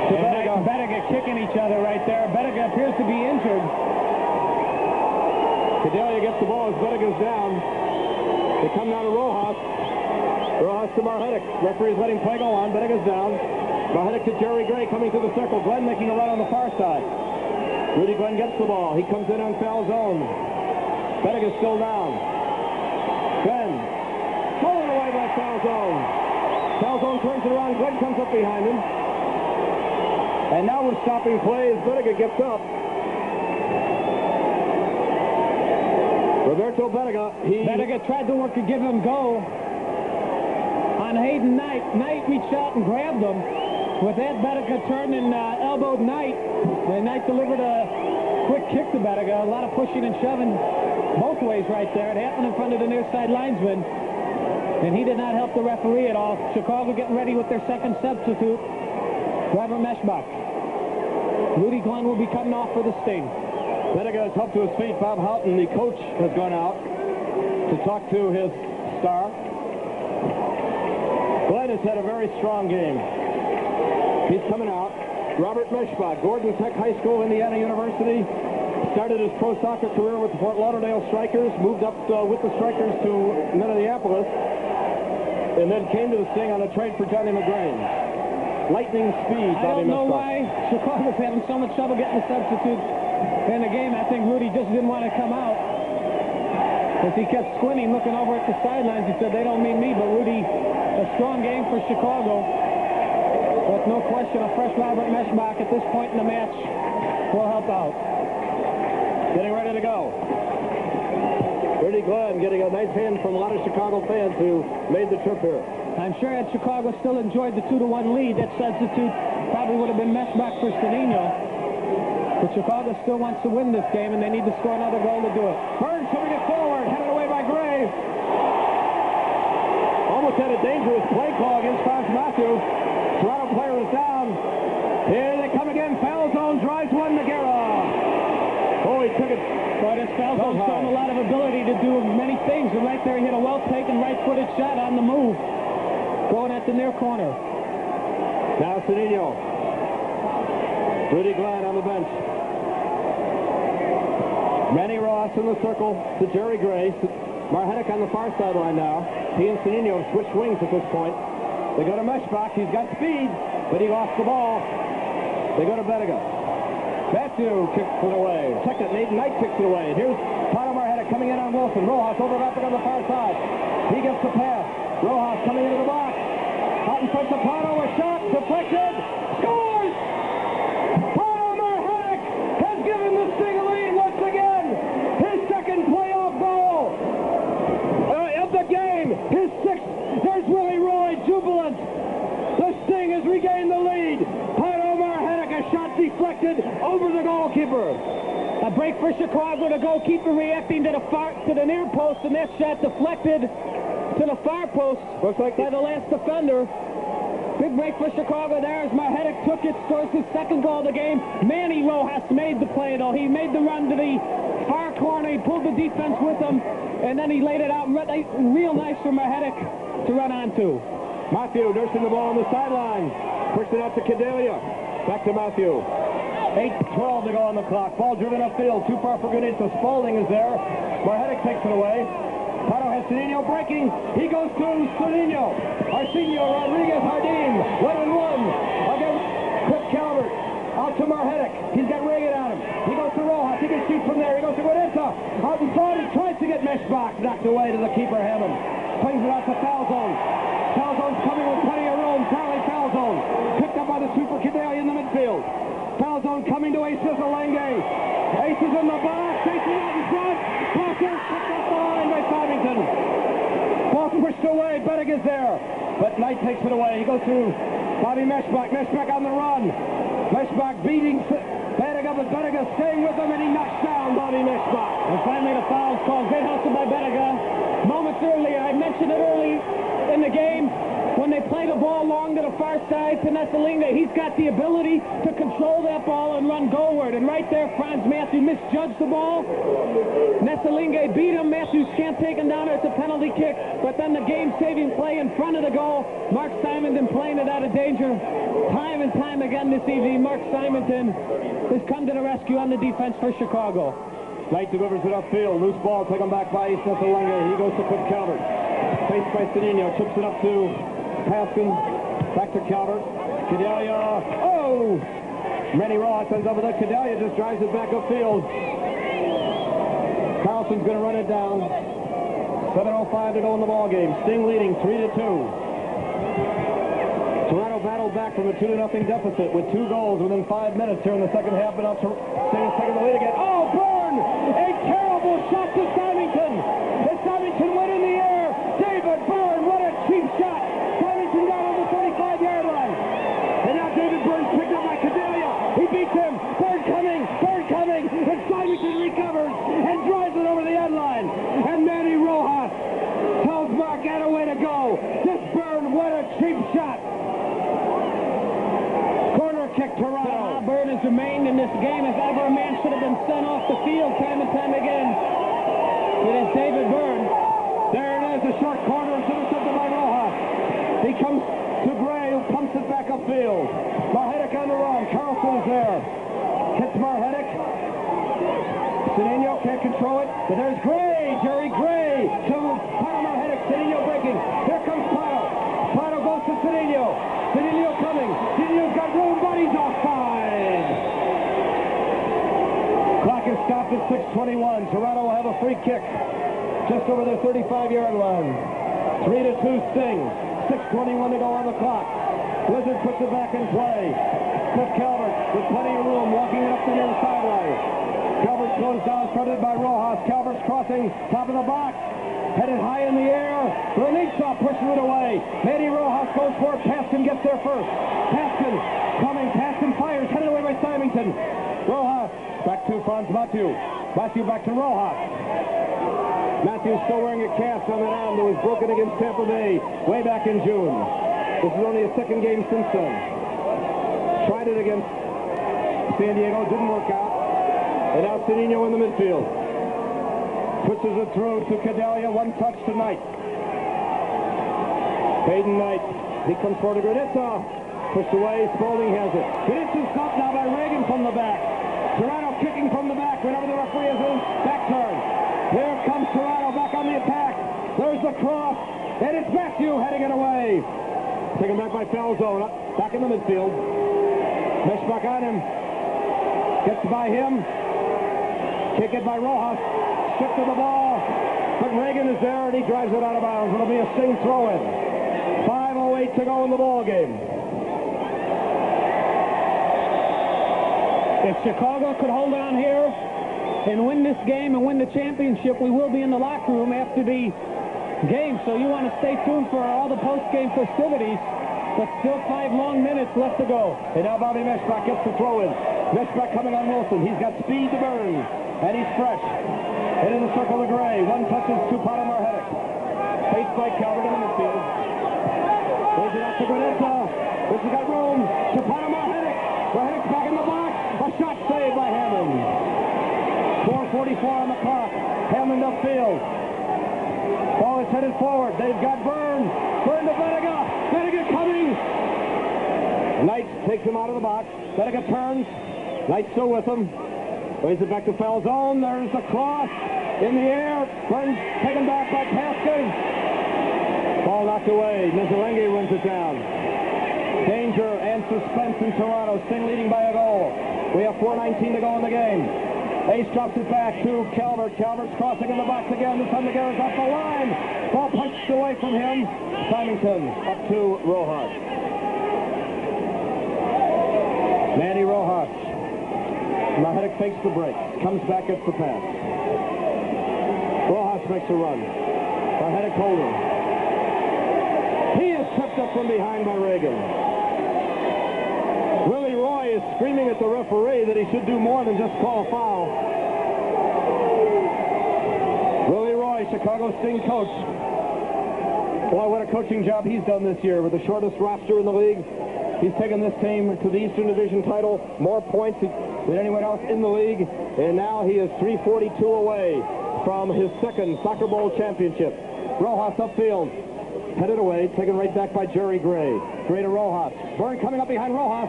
To Bettiga. Bettiga kicking each other right there. Bettiga appears to be injured. Cadelia gets the ball as Bettiga's down. They come down to Rojas. Rojas to Marhetic. Referee's letting play go on. Bettiga's down. Marhetic to Jerry Gray coming to the circle. Glenn making a run on the far side. Rudy Glenn gets the ball. He comes in on foul zone. Bettiga's still down. Glenn stolen away by foul zone. Foul zone turns it around. Glenn comes up behind him. And now we're stopping play as Bettiga gets up. Roberto Bettiga. Bettiga tried to work to give him go on Hayden Knight. Knight reached out and grabbed him. With that, Bettiga turned and elbowed Knight. And Knight delivered a quick kick to Bettiga. A lot of pushing and shoving both ways right there. It happened in front of the near side linesman. And he did not help the referee at all. Chicago getting ready with their second substitute, Robert Meshbach. Rudy Glenn will be coming off for the Sting. Bettiga has helped to his feet. Bob Houghton, the coach, has gone out to talk to his star. Glenn has had a very strong game. He's coming out. Robert Meshbach, Gordon Tech High School, Indiana University. Started his pro soccer career with the Fort Lauderdale Strikers. Moved up with the Strikers to Minneapolis. And then came to the Sting on a trade for Johnny McGrain. Lightning speed, I Bobby don't know Meshbach. why Chicago's having so much trouble getting the substitutes in the game. I think Rudy just didn't want to come out. As he kept squinting, looking over at the sidelines, he said, they don't mean me, but Rudy, a strong game for Chicago. With no question, a fresh Robert Meshbach at this point in the match will help out. Getting ready to go. Rudy Glenn getting a nice hand from a lot of Chicago fans who made the trip here. I'm sure had Chicago still enjoyed the 2-1 lead, that substitute probably would have been Meshbach for Cedinho. But Chicago still wants to win this game, and they need to score another goal to do it. Burns shoving it forward, headed away by Gray. Almost had a dangerous play call against Franz Matthew. Toronto player is down. Here they come again. Foul zone, drives one, Nogueira. Oh, he took it. But his foul zone's shown a lot of ability to do many things. And right there, he hit a well-taken right-footed shot on the move, going at the near corner. Now Cedillo. Rudy Glenn on the bench. Manny Ross in the circle to Jerry Gray. Marhenek on the far sideline now. He and Cedillo have switched wings at this point. They go to Meshbach. He's got speed, but he lost the ball. They go to Bettiga. Matthew kicks it away. Check it. Nathan Knight kicks it away. Here's Pato Marhenek coming in on Wilson. Rojas overlapping on the far side. He gets the pass. Rojas coming into the box. Out in front of Pato. A shot. Deflected. Scores! Pato Marhenek has given the Sting a lead once again. His second playoff goal of the game. His sixth. There's Willie Roy jubilant. The Sting has regained the lead. Pato Marhenek, a shot deflected over the goalkeeper. A break for Chicago. The goalkeeper reacting to the near post, and that shot deflected to the far post. Looks like by the last defender. Big break for Chicago there as Marhenek took it, scores his second goal of the game. Manny Rojas made the play, though. He made the run to the far corner. He pulled the defense with him, and then he laid it out real nice for Marhenek to run onto. Matthew nursing the ball on the sideline. Pushed it out to Cadelia. Back to Matthew. 8:12 to go on the clock. Ball driven upfield. Too far for Gunitza. Spalding is there. Marhenek takes it away. Pato has Cedillo breaking. He goes to Cedillo. Arsenio Rodriguez Hardim. 1-on-1 against Chris Calvert. Out to Marhenek. He's got Reagan on him. He goes to Rojas. He can shoot from there. He goes to Gunitza. Out in front. He tries to get Meshbach. Knocked away to the keeper, Hammond. Plays it out to foul zone. Foul zone's coming with plenty of room. Charlie foul zone. Picked up by the Super Cadelia in the midfield. Foul zone coming to Aces Alenge. Aces in the box. Aces out in front. Parker picked up the line by Farmington. Ball pushed away. Bettiga's there. But Knight takes it away. He goes to Bobby Meshbach. Meshbach on the run. Meshbach beating Bettiga, but Bettiga staying with him, and he knocks down Bobby Meshbach. And finally the foul's called. Great hustle by Bettiga. Moments earlier, I mentioned it early in the game, when they play the ball long to the far side to Nesselinga, he's got the ability to control that ball and run goalward. And right there, Franz Matthew misjudged the ball. Nesselinga beat him. Matthews can't take him down. It's a penalty kick. But then the game-saving play in front of the goal. Mark Simonton playing it out of danger. Time and time again this evening, Mark Simonton has come to the rescue on the defense for Chicago. Knight delivers it upfield. Loose ball taken back by Nesselinga. He goes to Quick Calvert. Faced by Cedillo. Chips it up to Paskin. Back to Calvert. Cadelia. Oh! Manny Ross ends up with it. Cadelia just drives it back upfield. Carlson's going to run it down. 7:05 to go in the ball game. Sting leading 3-2. Toronto battled back from a 2-0 deficit with 2 goals within 5 minutes here in the second half, but now Sting's taking the lead again. Oh, Byrne! A terrible shot to Symington. And Symington went in the air. David Byrne, what a cheap shot. Symington got on the 35-yard line. And now David Byrne's picked up by Cadelia. He beats him. Byrne coming. And Symington recovers and drives it over the end line. And Manny Rojas tells Mark had a way to go. This Byrne, what a cheap shot. Corner kick, Toronto. Byrne has remained in this game as ever a man should have been sent off the field time and time again. It is David Byrne. There it is, a short corner intercepted by Rojas. He comes to Gray, who pumps it back upfield. Marhenek on the run. Carlson is there. Hits Marhenek. Cedillo can't control it, but there's Gray. Jerry Gray to Pato Marhenek. Cedillo breaking. Here comes Pato. Pato goes to Cedillo. Cedillo coming. Cedillo's got room, but he's offside. Clock is stopped at 6:21. Toronto will have a free kick just over the 35-yard line. 3-2 Sting. 6:21 to go on the clock. Blizzard puts it back in play. Cliff Calvert with plenty of room, walking it up the near sideline. Calvert slows down, fronted by Rojas. Calvert's crossing, top of the box. Headed high in the air. Gunitza pushes it away. Manny Rojas goes for it. Paskin gets there first. Paskin coming. Paskin fires. Headed away by Symington. Rojas Back to Franz Matthew. Matthew back to Rojas. Matthews still wearing a cast on that arm that was broken against Tampa Bay way back in June. This is only a second game since then. Tried it against San Diego, didn't work out. And now Cedinho in the midfield. Pushes it through to Cadelia, one touch to Knight. Hayden Knight, he comes forward to Granitza. Pushed away, Spaulding has it. Granitza's stopped now by Reagan from the back. Toronto kicking from the back whenever the referee is in. Back turn. Here comes Toronto back on the attack. There's the cross. And it's Matthew heading it away. Taken back by Falzone. Back in the midfield. Mesh back on him. Gets by him. Kick it by Rojas. Shift to the ball. But Reagan is there and he drives it out of bounds. It'll be a Sting throw-in. 5:08 to go in the ball game. If Chicago could hold on here and win this game and win the championship, we will be in the locker room after the game. So you want to stay tuned for all the post-game festivities. But still 5 long minutes left to go. And now Bobby Meshbach gets the throw-in. Meshbach coming on Wilson. He's got speed to burn. And he's fresh. And in the circle of gray. One touches to Potomar-Hedek. Faced by Calvert in the midfield. Plays it out to Granitza. This has got room to Potomar-Hedek. Hedek's back in the box. A shot saved by Hammond. 4:44 on the clock. Hammond upfield. Ball is headed forward. They've got Byrne. Byrne to Benega. Benega coming. Knight takes him out of the box. Benega turns. Knight still with him. Plays it back to foul zone. There's the cross. In the air. Burns taken back by Paskin. Ball knocked away. Nizzolenge runs it down. Danger and suspense in Toronto. Sting leading by a goal. We have 4:19 to go in the game. Ace drops it back to Calvert. Calvert's crossing in the box again. This time the Garrett's off the line. Ball punched away from him. Symington up to Rojas. Manny Rojas. Mahedek fakes the break. Comes back, gets the pass. Rojas makes a run. Mahedek holding. He is tripped up from behind by Reagan. Willie Roy is screaming at the referee that he should do more than just call a foul. Willie Roy, Chicago Sting coach. Boy, what a coaching job he's done this year with the shortest roster in the league. He's taken this team to the Eastern Division title, more points than anyone else in the league, and now he is 342 away from his second Soccer Bowl championship. Rojas upfield, headed away, taken right back by Jerry Gray. Gray to Rojas. Byrne coming up behind Rojas.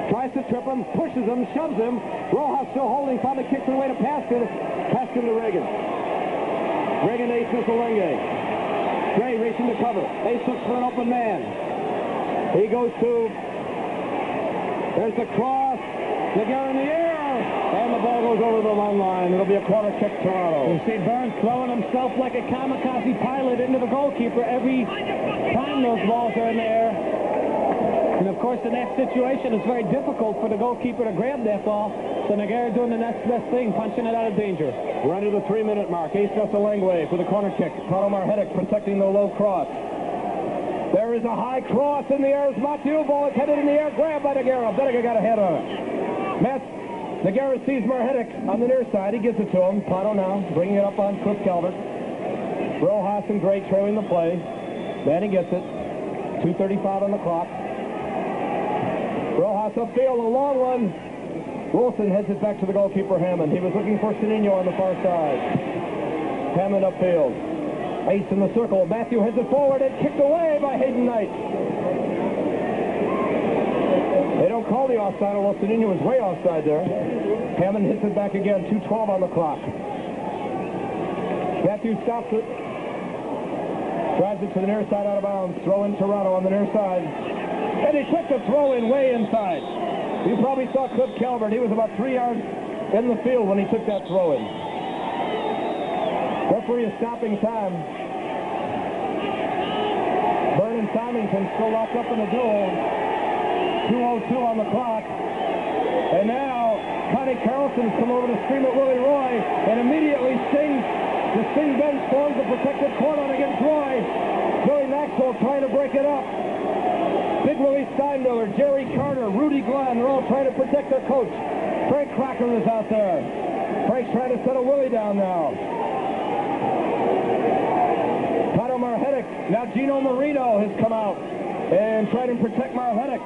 Tries to trip him, pushes him, shoves him. Rojas still holding, finally kicks it away to Paskin. Paskin to Reagan. Reagan to Ace Nizzolenge. Gray racing to cover. Ace looks for an open man. He goes to... There's the cross. Laguerre in the air. And the ball goes over the long line. It'll be a corner kick, Toronto. You see Burns throwing himself like a kamikaze pilot into the goalkeeper every time those balls are in the air. And, of course, in that situation, it's very difficult for the goalkeeper to grab that ball. So Laguerre doing the next best thing, punching it out of danger. We're under the 3-minute mark. Ace Nizzolenge for the corner kick. Potomar-Hedek protecting the low cross. There is a high cross in the air. Mathieu, ball is headed in the air. Grabbed by Laguerre. Benega got a head on it. Laguerre sees Marhedek on the near side. He gives it to him. Pato now bringing it up on Cliff Calvert. Rojas and Gray trailing the play. Manny gets it. 2:35 on the clock. Rojas upfield, a long one. Wilson heads it back to the goalkeeper, Hammond. He was looking for Cedinho on the far side. Hammond upfield. Ace in the circle. Matthew heads it forward and kicked away by Hayden Knight. They don't call the offside, although Cedinho is way offside there. Hammond hits it back again. 2:12 on the clock. Matthew stops it. Drives it to the near side out of bounds. Throw in Toronto on the near side. And he took the throw in way inside. You probably saw Cliff Calvert. He was about 3 yards in the field when he took that throw in. Referee is stopping time. Byrne and Symington still locked up in the duel. 2:02 on the clock. And now Connie Carlson's come over to scream at Willie Roy, and immediately the Sting bench forms a protected corner against Roy. Billy Maxwell trying to break it up. Big Willie Steinmiller, Jerry Carter, Rudy Glenn, they're all trying to protect their coach. Frank Crocker is out there. Frank's trying to settle Willie down now. Pato Marhetic. Now Gino Marino has come out and tried to protect Marhetic.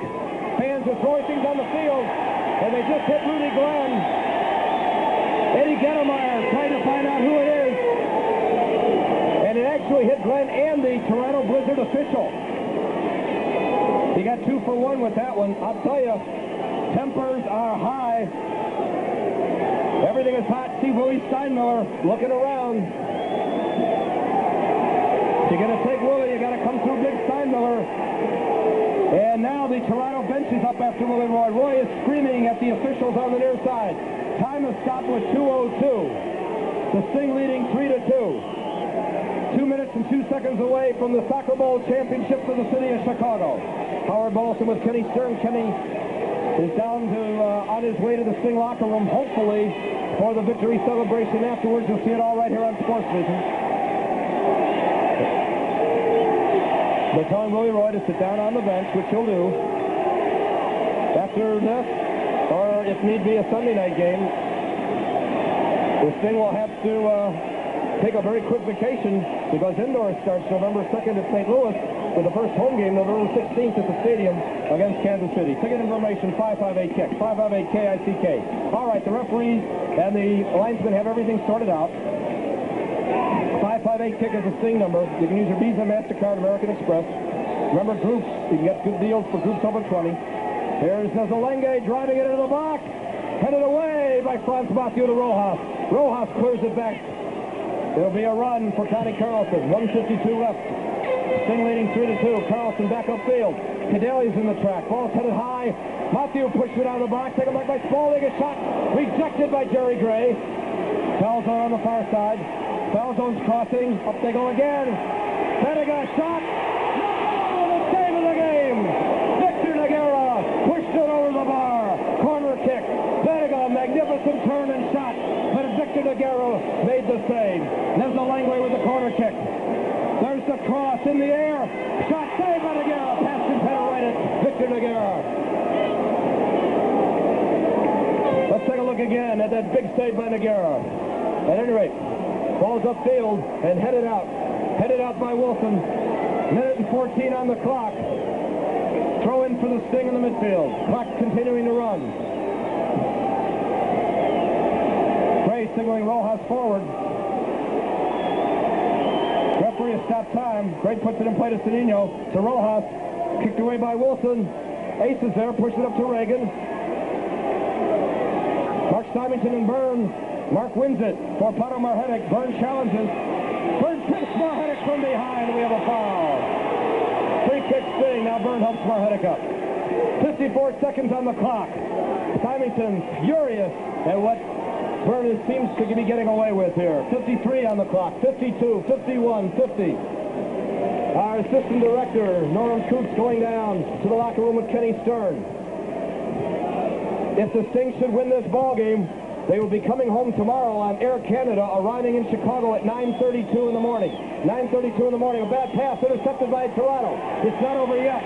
Fans are throwing things on the field, and they just hit Rudy Glenn. Eddie Gettemeyer trying to find out who it is. And it actually hit Glenn and the Toronto Blizzard official. He got 2 for 1 with that one. I'll tell you, tempers are high. Everything is hot. See Willie Steinmiller looking around. If you're going to take Willie, you got to come through Big Steinmiller. And now the Toronto bench is up after Willie Roy. Roy is screaming at the officials on the near side. Time has stopped with 2:02. The Sting leading 3-2. 2 minutes and 2 seconds away from the Soccer Bowl championship for the city of Chicago. Howard Bolson with Kenny Stern. Kenny is down to on his way to the Sting locker room, hopefully for the victory celebration afterwards. You'll see it all right here on Sports Vision. They're telling Willie Roy to sit down on the bench, which he'll do. After this, or if need be, a Sunday night game, the Sting will have to take a very quick vacation because indoors starts November 2nd at St. Louis with the first home game November 16th at the stadium against Kansas City. Ticket information, 558-KICK, 558-KICK. All right, the referees and the linesmen have everything sorted out. 558-KICK is a Sting number. You can use your Visa, MasterCard, American Express. Remember, groups, you can get good deals for groups over 20. Here's Nazalenge driving it into the box. Headed away by Franz Mathieu to Rojas. Rojas clears it back. There'll be a run for Connie Carlson. 1:52 left. Sting leading 3-2. Carlson back upfield. Cadeli's in the track. Ball's headed high. Mathieu pushed it out of the box. Taken back by Spalding. A shot rejected by Jerry Gray. Foul zone on the far side. Foul zone's crossing. Up they go again. Benega shot. No! The save of the game. Victor Nogueira pushed it over the bar. Corner kick. Benega, magnificent turn and shot. But Victor Nogueira made the save. Nazalenge with the corner kick. There's the cross in the air. Shot saved by Nogueira. Passed and penetrated. Victor Nogueira. Let's take a look again at that big save by Nogueira. At any rate, ball's upfield and headed out. Headed out by Wilson. Minute and 14 on the clock. Throw in for the Sting in the midfield. Clock continuing to run. Gray signaling Rojas forward. Referee has stopped time. Gray puts it in play to Cedinho. To Rojas. Kicked away by Wilson. Ace is there. Pushed it up to Reagan. Mark Symington and Byrne. Mark wins it for Pato Marhetic. Byrne challenges. Byrne kicks Marhetic from behind. We have a foul. Free kick Sting. Now Byrne helps Marhetic up. 54 seconds on the clock. Symington furious at what Byrne seems to be getting away with here. 53 on the clock. 52, 51, 50. Our assistant director, Norm Coots, going down to the locker room with Kenny Stern. If the Sting should win this ball game, they will be coming home tomorrow on Air Canada, arriving in Chicago at 9:32 in the morning. 9:32 in the morning. A bad pass intercepted by Toronto. It's not over yet.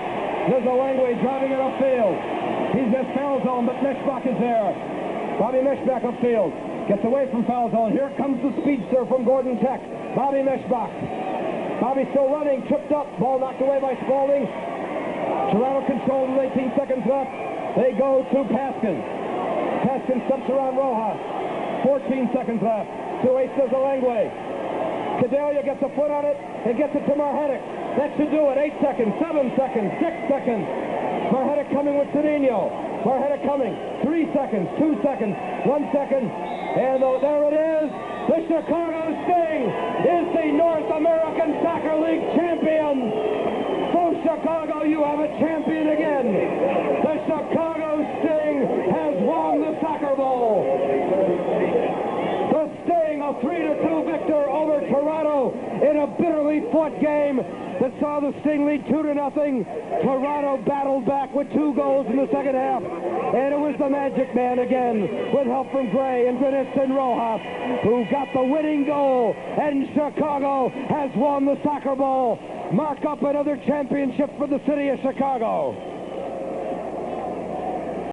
There's Langway driving it upfield. He's got foul zone, but Meshbach is there. Bobby Meshbach upfield. Gets away from foul zone. Here comes the speedster from Gordon Tech. Bobby Meshbach. Bobby still running. Tripped up. Ball knocked away by Spalding. Toronto controls with 18 seconds left. They go to Paskin. Paskin steps around Rojas. 14 seconds left. 2-8 says Langway. Cadelia gets a foot on it and gets it to Marhetic. That should do it. 8 seconds, 7 seconds, 6 seconds. Marhetic coming with Cedinho. Marhetic coming. 3 seconds, 2 seconds, 1 second. And there it is. The Chicago Sting is the North American Soccer League champion. So Chicago, you have a champion again. The Chicago Sting has won the Soccer Bowl. The Sting, a 3-2 victor over Toronto in a bitterly fought game that saw the Sting lead 2-0. Toronto battled back with 2 goals in the second half. And it was the Magic Man again, with help from Gray and Granitz and Rojas, who got the winning goal. And Chicago has won the Soccer Bowl. Mark up another championship for the city of Chicago.